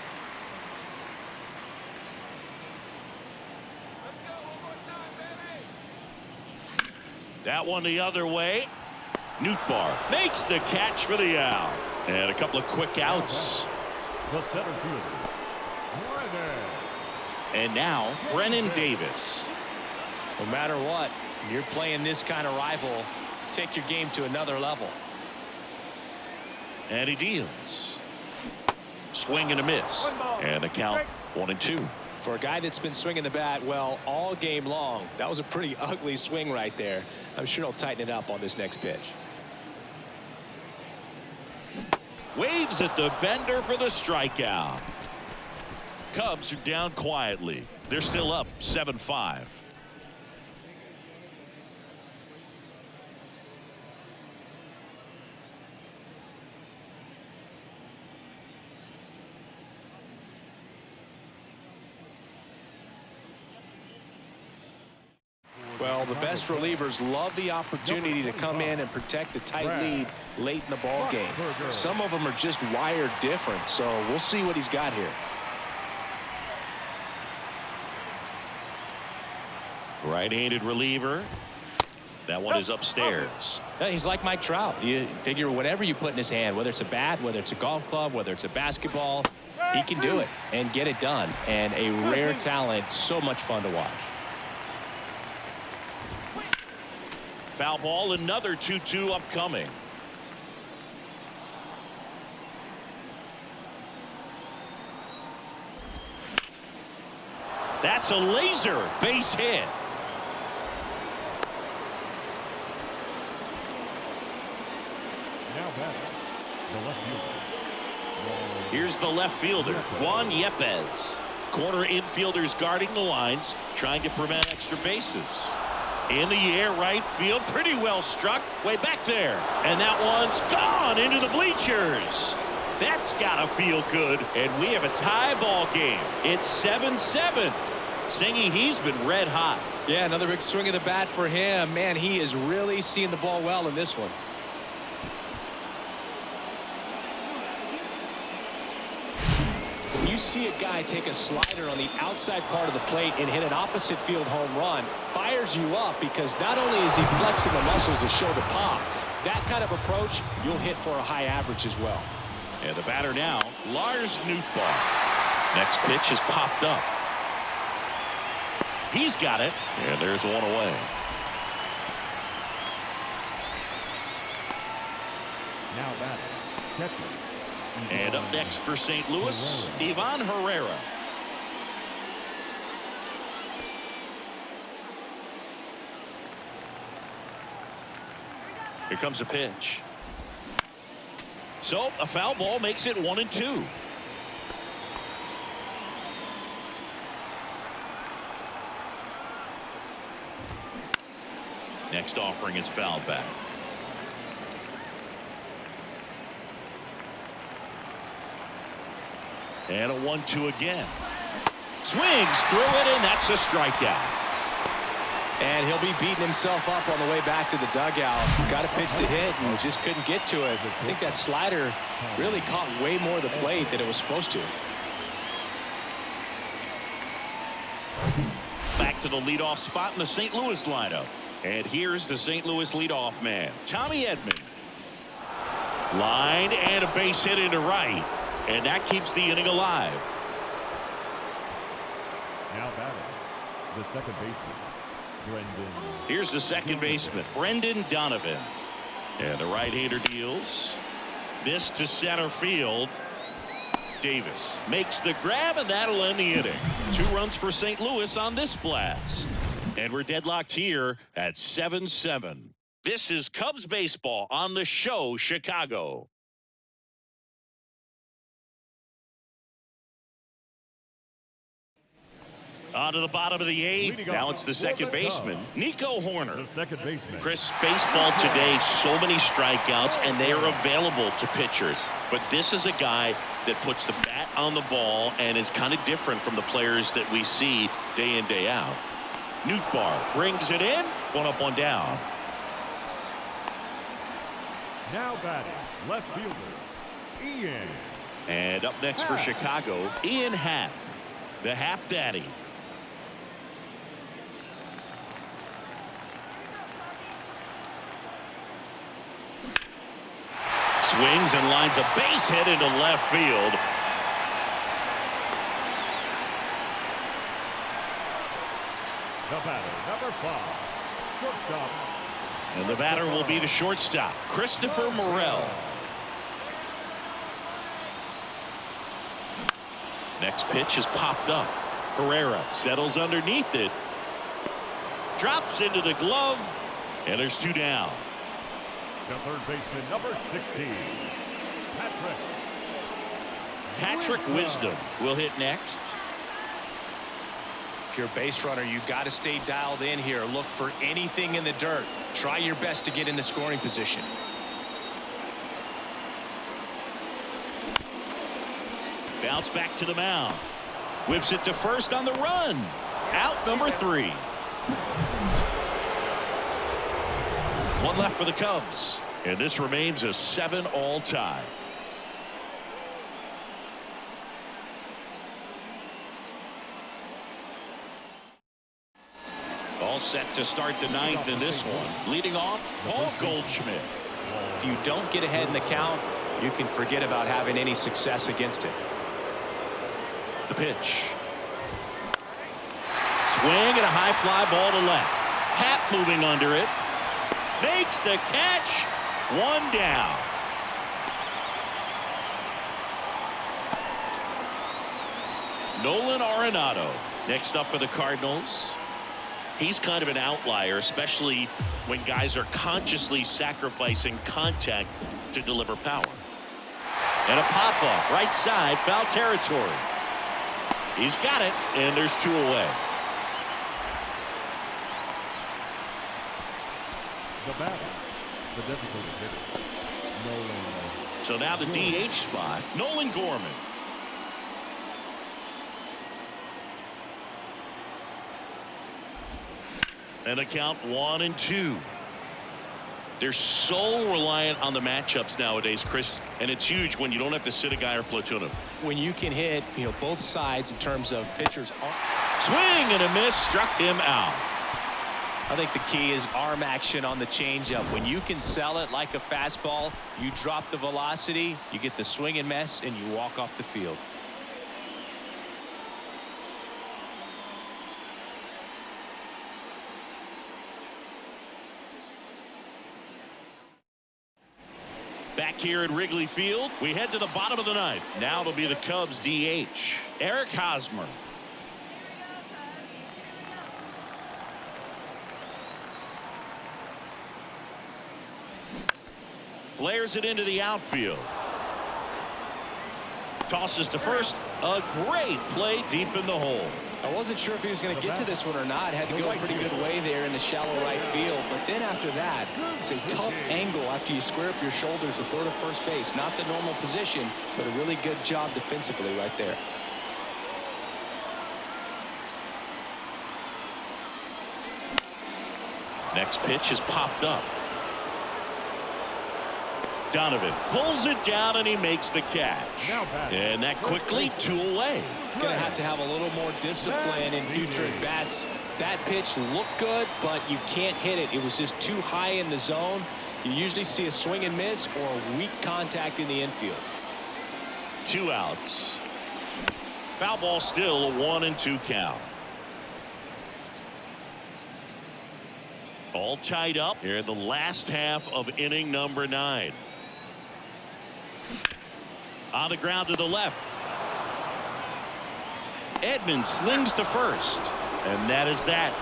That one the other way. Nootbaar makes the catch for the out. And a couple of quick outs. The center fielder, Brennan. And now Brennan Davis. No matter what, you're playing this kind of rival, take your game to another level. And he deals. Swing and a miss. And the count 1-2. For a guy that's been swinging the bat well all game long, that was a pretty ugly swing right there. I'm sure he'll tighten it up on this next pitch. Waves at the bender for the strikeout. Cubs are down quietly. They're still up 7-5. Well, the best relievers love the opportunity to come in and protect a tight lead late in the ball game. Some of them are just wired different, so we'll see what he's got here. Right-handed reliever. That one is upstairs. He's like Mike Trout. You figure whatever you put in his hand, whether it's a bat, whether it's a golf club, whether it's a basketball, he can do it and get it done. And a rare talent, so much fun to watch. Foul ball, another 2-2 upcoming. That's a laser base hit. Now batting, the left fielder. Here's the left fielder, Juan Yepez. Corner infielders guarding the lines, trying to prevent extra bases. In the air, right field, pretty well struck, way back there. And that one's gone into the bleachers. That's gotta feel good. And we have a tie ball game. It's 7-7. Singy, he's been red hot. Yeah, another big swing of the bat for him. Man, he is really seeing the ball well in this one. When you see a guy take a slider on the outside part of the plate and hit an opposite field home run, fires you up because not only is he flexing the muscles to show the pop, that kind of approach, you'll hit for a high average as well. And the batter now, Lars Nootbaar. Next pitch is popped up. He's got it, and there's one away. Now batting, catcher. And up next for St. Louis, Ivan Herrera. Here comes a pitch. So a foul ball makes it 1-2. Next offering is fouled back. And a 1-2 again. Swings through it, and that's a strikeout. And he'll be beating himself up on the way back to the dugout. Got a pitch to hit and just couldn't get to it. I think that slider really caught way more of the plate than it was supposed to. Back to the leadoff spot in the St. Louis lineup. And here's the St. Louis leadoff man, Tommy Edman. Line and a base hit into right. And that keeps the inning alive. Now batting, the second baseman, Brendan. Here's the second baseman, Brendan Donovan. And the right-hander deals. This to center field. Davis makes the grab, and that'll end the inning. 2 runs for St. Louis on this blast. And we're deadlocked here at 7-7. This is Cubs baseball on the show, Chicago. On to the bottom of the 8th. Now it's the second baseman, Nico Horner. The second baseman. Chris, baseball today, so many strikeouts, and they are available to pitchers. But this is a guy that puts the bat on the ball and is kind of different from the players that we see day in, day out. Nootbaar brings it in. 1 up, 1 down. Now batting, left fielder, Ian. And up next for Chicago, Ian Happ, the Happ Daddy. Swings and lines a base hit into left field. The batter, number 5, shortstop. And the batter will be the shortstop, Christopher Morel. Next pitch is popped up. Herrera settles underneath it. Drops into the glove. And there's 2 down. The third baseman, number 16, Patrick Wisdom will hit next. If you're a base runner, you got to stay dialed in here. Look for anything in the dirt. Try your best to get into scoring position. Bounce back to the mound. Whips it to first on the run. Out number 3. 1 left for the Cubs. And this remains a 7-all tie. All set to start the 9th in this one. Leading off, Paul Goldschmidt. If you don't get ahead in the count, you can forget about having any success against it. The pitch. Swing and a high fly ball to left. Happ moving under it. Makes the catch. 1 down. Nolan Arenado next up for the Cardinals. He's kind of an outlier, especially when guys are consciously sacrificing contact to deliver power. And a pop-off right side, foul territory. He's got it, and there's 2 away. The batter, the designated hitter, Nolan. So now the DH spot, Nolan Gorman. And a count 1-2. They're so reliant on the matchups nowadays, Chris, and it's huge when you don't have to sit a guy or platoon him. When you can hit, both sides in terms of pitchers. Swing and a miss, struck him out. I think the key is arm action on the changeup. When you can sell it like a fastball, you drop the velocity, you get the swing and miss, and you walk off the field. Back here at Wrigley Field, we head to the bottom of the 9th. Now it'll be the Cubs DH, Eric Hosmer. Flares it into the outfield. Tosses to first. A great play deep in the hole. I wasn't sure if he was going to get to this one or not. Had to go a pretty good way there in the shallow right field. But then after that, it's a tough angle after you square up your shoulders to third or first base. Not the normal position, but a really good job defensively right there. Next pitch is popped up. Donovan pulls it down and he makes the catch. And that quickly 2 away. Going to have a little more discipline in future at bats. That pitch looked good, but you can't hit it. It was just too high in the zone. You usually see a swing and miss or weak contact in the infield. 2 outs. Foul ball still, a 1-2 count. All tied up here in the last half of inning number 9. On the ground to the left. Edmonds slings to first. And that is that.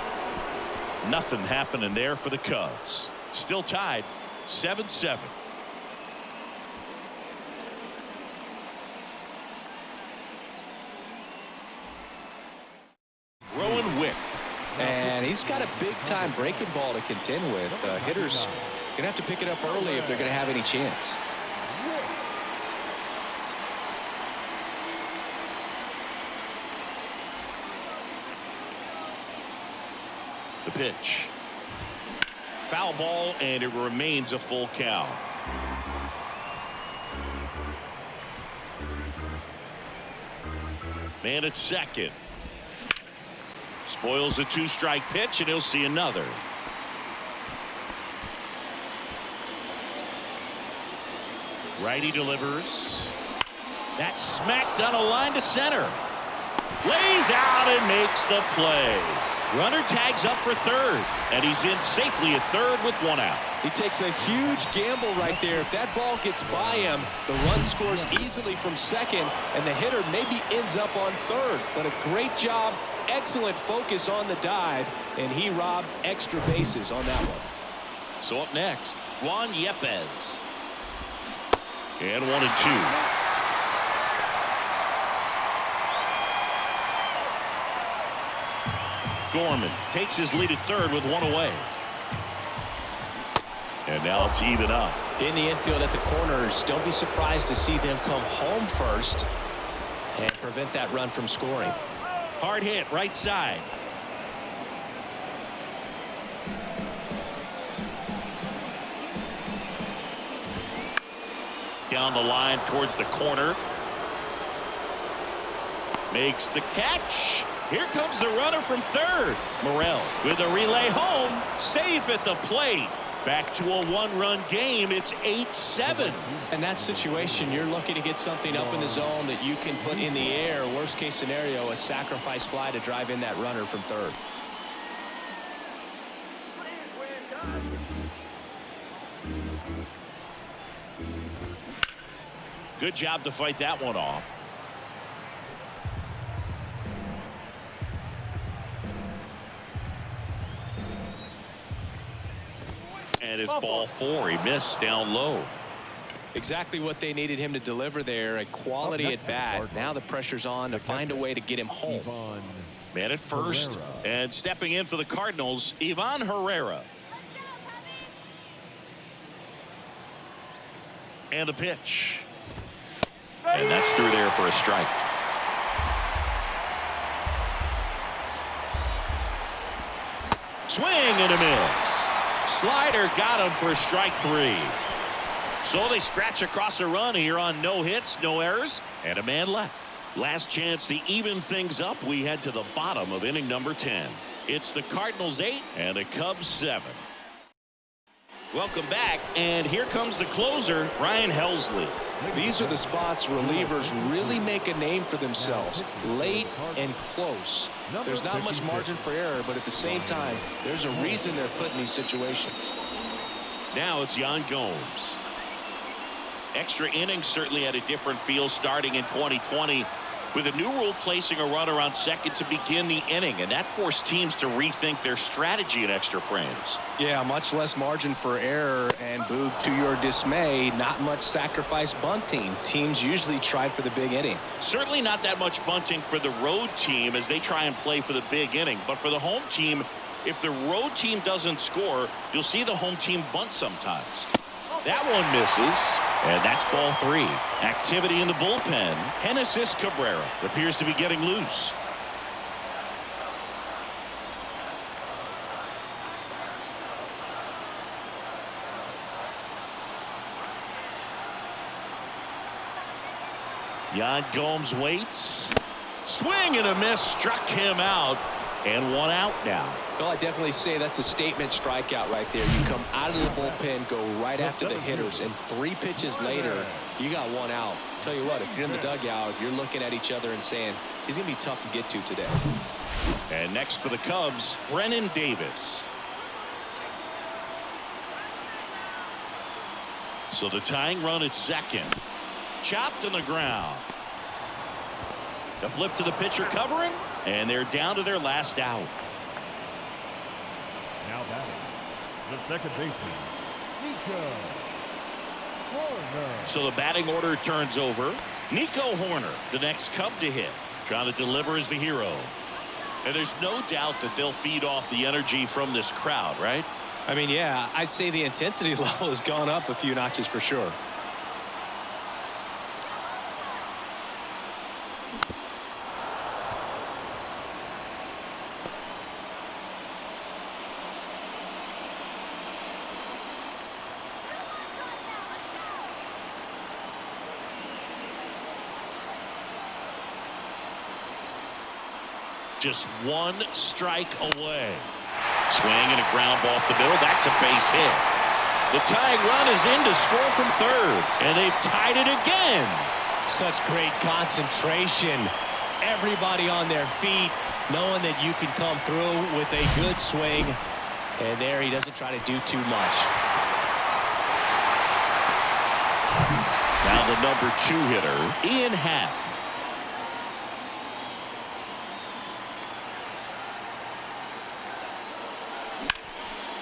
Nothing happening there for the Cubs. Still tied 7-7. Rowan Wick. And he's got a big-time breaking ball to contend with. Hitters going to have to pick it up early if they're going to have any chance. The pitch. Foul ball, and it remains a full count. Man at second. Spoils the 2-strike pitch, and he'll see another. Righty delivers. That's smacked on a line to center. Lays out and makes the play. Runner tags up for third, and he's in safely at third with one out. He takes a huge gamble right there. If that ball gets by him, the run scores easily from second, and the hitter maybe ends up on third. But a great job, excellent focus on the dive, and he robbed extra bases on that one. So up next, Juan Yepez. And 1-2. Gorman takes his lead at third with one away. And now it's even up. In the infield at the corners, don't be surprised to see them come home first and prevent that run from scoring. Hard hit right side. Down the line towards the corner. Makes the catch. Here comes the runner from third. Morel with a relay home. Safe at the plate. Back to a one-run game. It's 8-7. In that situation, you're looking to get something up in the zone that you can put in the air. Worst case scenario, a sacrifice fly to drive in that runner from third. Good job to fight that one off. And it's ball four. He missed down low. Exactly what they needed him to deliver there. A quality at bat. Now the pressure's on to find a way to get him home. Man at first. And stepping in for the Cardinals, Ivan Herrera. And the pitch. And that's through there for a strike. Swing and a miss. Slider got him for strike three. So they scratch across a run here on no hits, no errors, and a man left. Last chance to even things up. We head to the bottom of inning number 10. It's the Cardinals 8 and the Cubs 7. Welcome back, and here comes the closer, Ryan Helsley. These are the spots relievers really make a name for themselves. Late and close. There's not much margin for error, but at the same time, there's a reason they're put in these situations. Now it's Yan Gomes. Extra innings certainly had a different feel starting in 2020 with a new rule placing a runner on second to begin the inning, and that forced teams to rethink their strategy in extra frames. Yeah, much less margin for error, and Boog, to your dismay, not much sacrifice bunting. Teams usually try for the big inning. Certainly not that much bunting for the road team as they try and play for the big inning, but for the home team, if the road team doesn't score, you'll see the home team bunt sometimes. That one misses, and that's ball three. Activity in the bullpen. Genesis Cabrera appears to be getting loose. Yan Gomes waits. Swing and a miss, struck him out, and one out now. Well, I definitely say that's a statement strikeout right there. You come out of the bullpen, go right after the hitters, and 3 pitches later, you got one out. Tell you what, if you're in the dugout, you're looking at each other and saying, he's going to be tough to get to today. And next for the Cubs, Brennan Davis. So the tying run at second. Chopped on the ground. The flip to the pitcher covering, and they're down to their last out. Now batting, the second baseman, Nico Horner. So the batting order turns over. Nico Horner, the next Cub to hit, trying to deliver as the hero. And there's no doubt that they'll feed off the energy from this crowd, right? I mean, yeah, I'd say the intensity level has gone up a few notches for sure. Just one strike away. Swing and a ground ball up the middle. That's a base hit. The tying run is in to score from third, and they've tied it again. Such great concentration. Everybody on their feet, knowing that you can come through with a good swing. And there he doesn't try to do too much. Now the number 2 hitter, Ian Happ.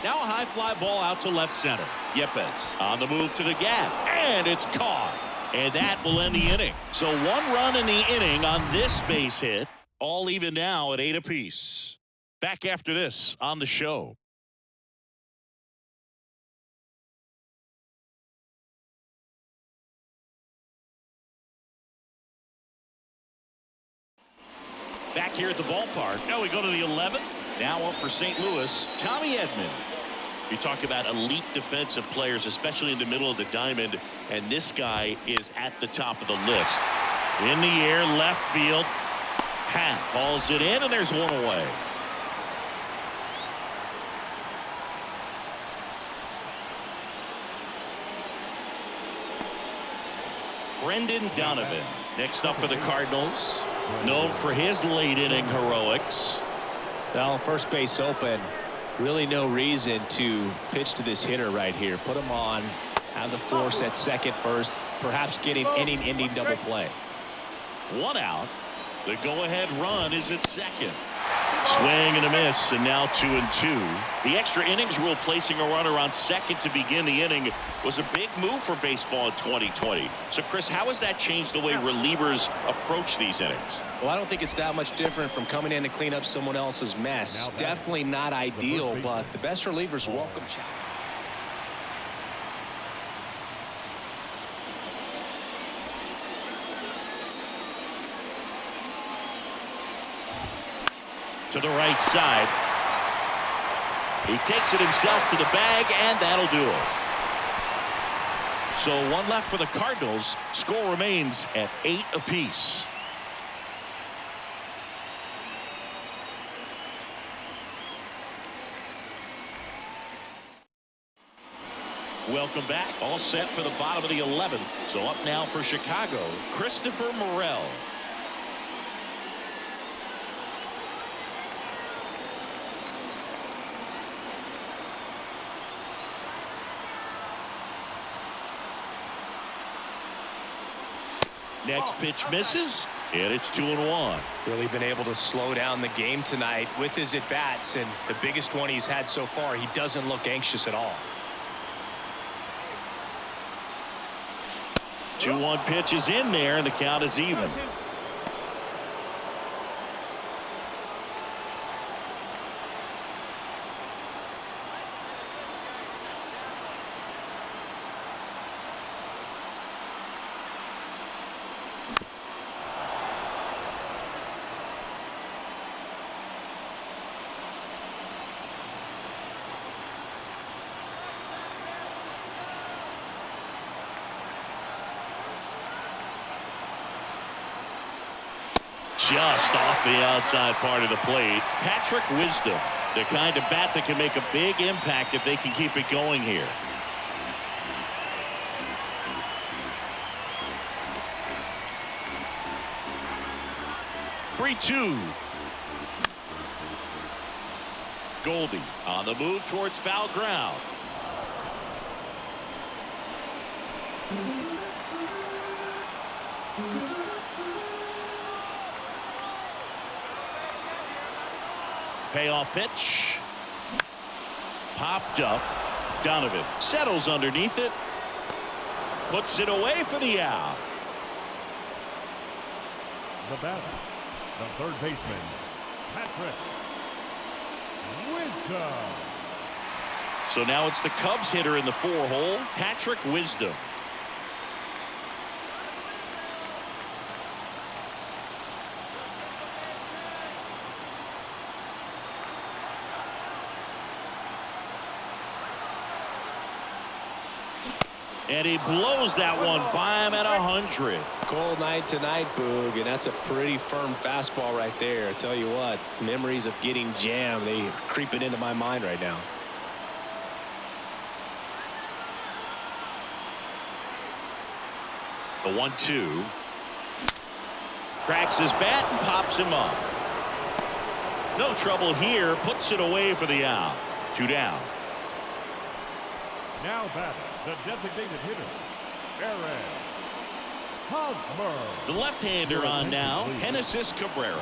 Now a high fly ball out to left center. Yepes on the move to the gap, and it's caught. And that will end the inning. So 1 run in the inning on this base hit. All even now at 8 apiece. Back after this on the show. Back here at the ballpark. Now we go to the 11th. Now up for St. Louis, Tommy Edman. You talk about elite defensive players, especially in the middle of the diamond, and this guy is at the top of the list. In the air, left field. Happ hauls it in, and there's one away. Brendan Donovan next up for the Cardinals, known for his late inning heroics. Well, first base open. Really no reason to pitch to this hitter right here. Put him on, have the force at second first, perhaps getting inning-ending double play. 1 out. The go-ahead run is at second. Swing and a miss, and now 2-2. The extra innings rule placing a runner on second to begin the inning was a big move for baseball in 2020. So, Chris, how has that changed the way relievers approach these innings? Well, I don't think it's that much different from coming in to clean up someone else's mess. Definitely not ideal, but the best relievers welcome challenge. To the right side. He takes it himself to the bag, and that'll do it. So 1 left for the Cardinals. Score remains at 8 apiece. Welcome back. All set for the bottom of the 11th. So up now for Chicago, Christopher Morel. Next pitch misses, and it's 2-1. Really been able to slow down the game tonight with his at-bats, and the biggest one he's had so far, he doesn't look anxious at all. 2-1 pitch is in there, and the count is even. Just off the outside part of the plate. Patrick Wisdom, the kind of bat that can make a big impact if they can keep it going here. Three-2. Goldie on the move towards foul ground. Payoff pitch. Popped up. Donovan settles underneath it. Puts it away for the out. The batter, the third baseman, Patrick Wisdom. So now it's the Cubs hitter in the 4-hole, Patrick Wisdom. And he blows that one by him at 100. Cold night tonight, Boog, and that's a pretty firm fastball right there. I tell you what, memories of getting jammed, they creep it into my mind right now. The 1-2. Cracks his bat and pops him up. No trouble here. Puts it away for the out. 2 down. Now batting, the designated hitter, Aaron Hosmer. The left-hander on now, Genesis Cabrera.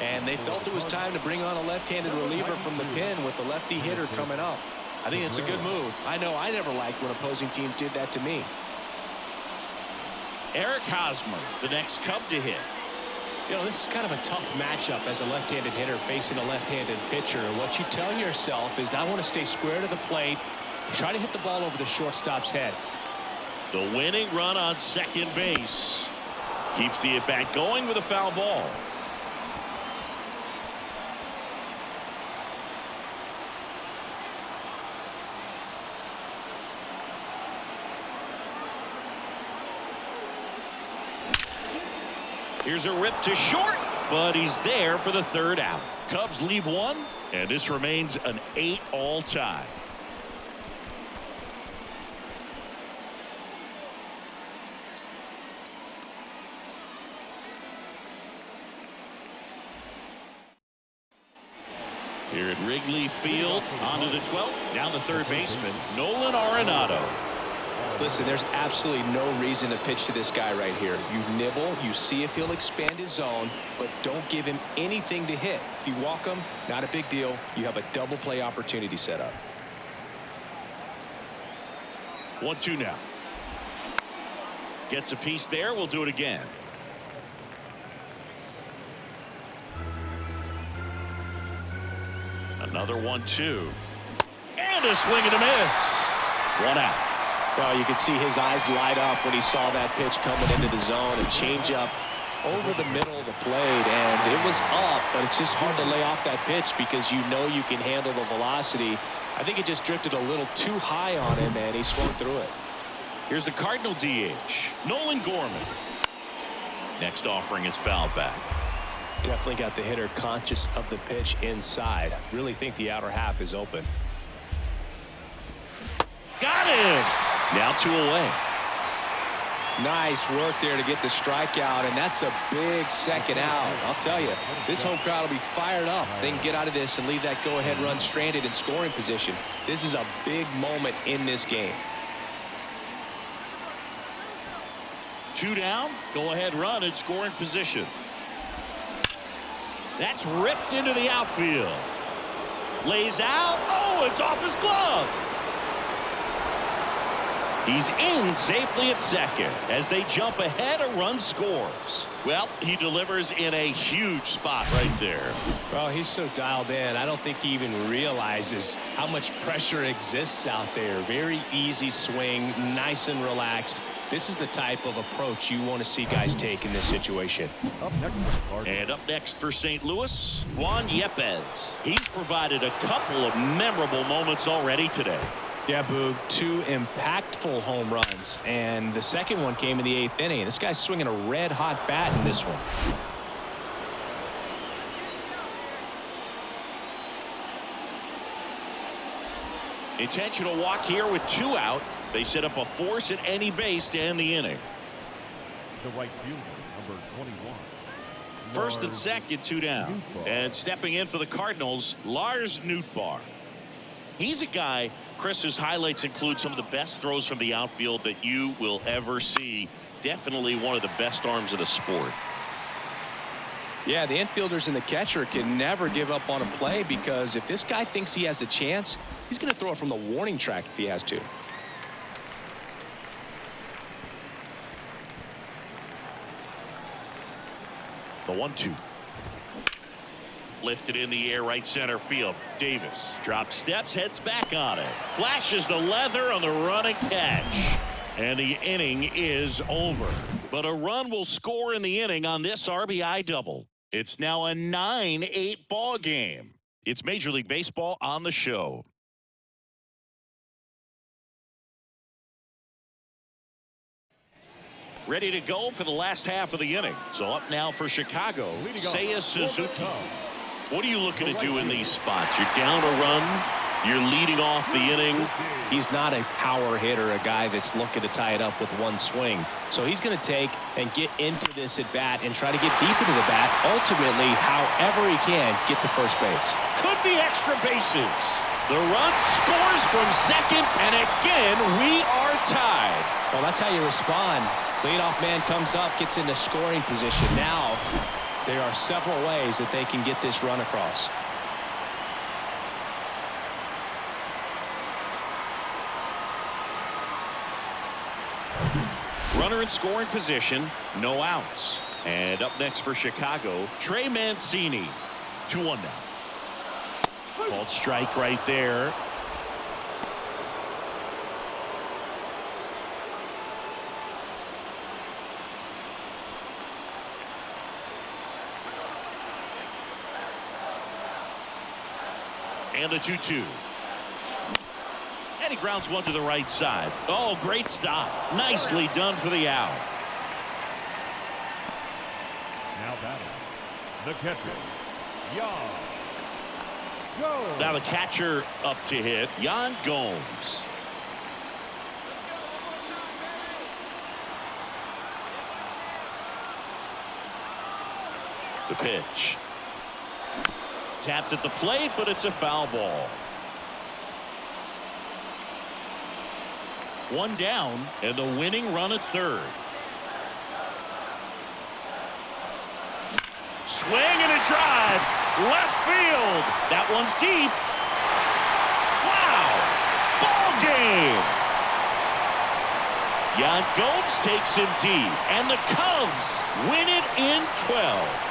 And they felt it was time to bring on a left-handed reliever from the pen with the lefty hitter coming up. I think it's a good move. I know I never liked when opposing teams did that to me. Eric Hosmer, the next Cub to hit. You know, this is kind of a tough matchup as a left-handed hitter facing a left-handed pitcher. What you tell yourself is, I want to stay square to the plate, try to hit the ball over the shortstop's head. The winning run on second base. Keeps the at-bat going with a foul ball. Here's a rip to short, but he's there for the third out. Cubs leave one, and this remains an 8-all tie. Here at Wrigley Field, on to the 12th, down the third baseman, Nolan Arenado. Listen, there's absolutely no reason to pitch to this guy right here. You nibble, you see if he'll expand his zone, but don't give him anything to hit. If you walk him, not a big deal. You have a double play opportunity set up. 1-2 now. Gets a piece there. We'll do it again. Another 1-2. And a swing and a miss. 1 out. Well, you could see his eyes light up when he saw that pitch coming into the zone and change up over the middle of the plate, and it was up, but it's just hard to lay off that pitch because you know you can handle the velocity. I think it just drifted a little too high on him, and he swung through it. Here's the Cardinal DH, Nolan Gorman. Next offering is fouled back. Definitely got the hitter conscious of the pitch inside. Really think the outer half is open. Got him. Now 2 away. Nice work there to get the strikeout, and that's a big second out. I'll tell you, this home crowd will be fired up. They can get out of this and leave that go-ahead run stranded in scoring position. This is a big moment in this game. 2 down, go-ahead run in scoring position. That's ripped into the outfield. Lays out. Oh, it's off his glove. He's in safely at second. As they jump ahead, a run scores. Well, he delivers in a huge spot right there. Well, he's so dialed in, I don't think he even realizes how much pressure exists out there. Very easy swing, nice and relaxed. This is the type of approach you want to see guys take in this situation. And up next for St. Louis, Juan Yepez. He's provided a couple of memorable moments already today. Yeah, Boog, 2 impactful home runs, and the second one came in the 8th inning. This guy's swinging a red-hot bat in this one. Intentional walk here with 2 out. They set up a force at any base to end the inning. The right fielder, number 21. First and second, 2 down. And stepping in for the Cardinals, Lars Nootbaar. He's a guy, Chris, whose highlights include some of the best throws from the outfield that you will ever see. Definitely one of the best arms of the sport. Yeah, the infielders and the catcher can never give up on a play, because if this guy thinks he has a chance, he's going to throw it from the warning track if he has to. The 1-2. Lifted in the air, right center field. Davis drops steps, heads back on it. Flashes the leather on the running catch. And the inning is over. But a run will score in the inning on this RBI double. It's now a 9-8 ball game. It's Major League Baseball on the show. Ready to go for the last half of the inning. So up now for Chicago, Seiya Suzuki. What are you looking to do in these spots? You're down a run. You're leading off the inning. He's not a power hitter, a guy that's looking to tie it up with one swing. So he's going to take and get into this at bat and try to get deep into the bat. Ultimately, however he can, get to first base. Could be extra bases. The run scores from second, and again, we are tied. Well, that's how you respond. Leadoff man comes up, gets into scoring position. Now, there are several ways that they can get this run across. Runner in scoring position, no outs. And up next for Chicago, Trey Mancini. 2-1 now. Called strike right there. And a 2-2. And he grounds one to the right side. Oh, great stop. Nicely done for the out. Now batting, the catcher, Yan Gomes. Now the catcher up to hit, Yan Gomes. The pitch. Tapped at the plate, but it's a foul ball. One down, and the winning run at third. Swing and a drive. Left field. That one's deep. Wow. Ball game. Yan Gomes takes him deep, and the Cubs win it in 12.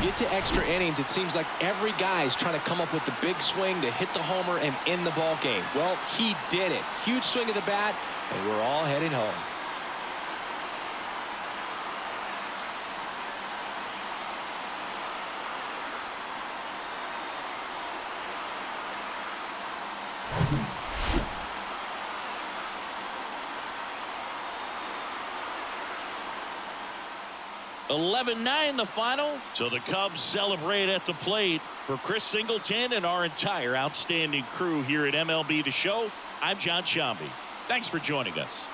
Get to extra innings, it seems like every guy's trying to come up with the big swing to hit the homer and end the ball game. Well, he did it. Huge swing of the bat, and we're all heading home. (11-9) the final. So the Cubs celebrate at the plate. For Chris Singleton and our entire outstanding crew here at MLB The Show, I'm John Shambi. Thanks for joining us.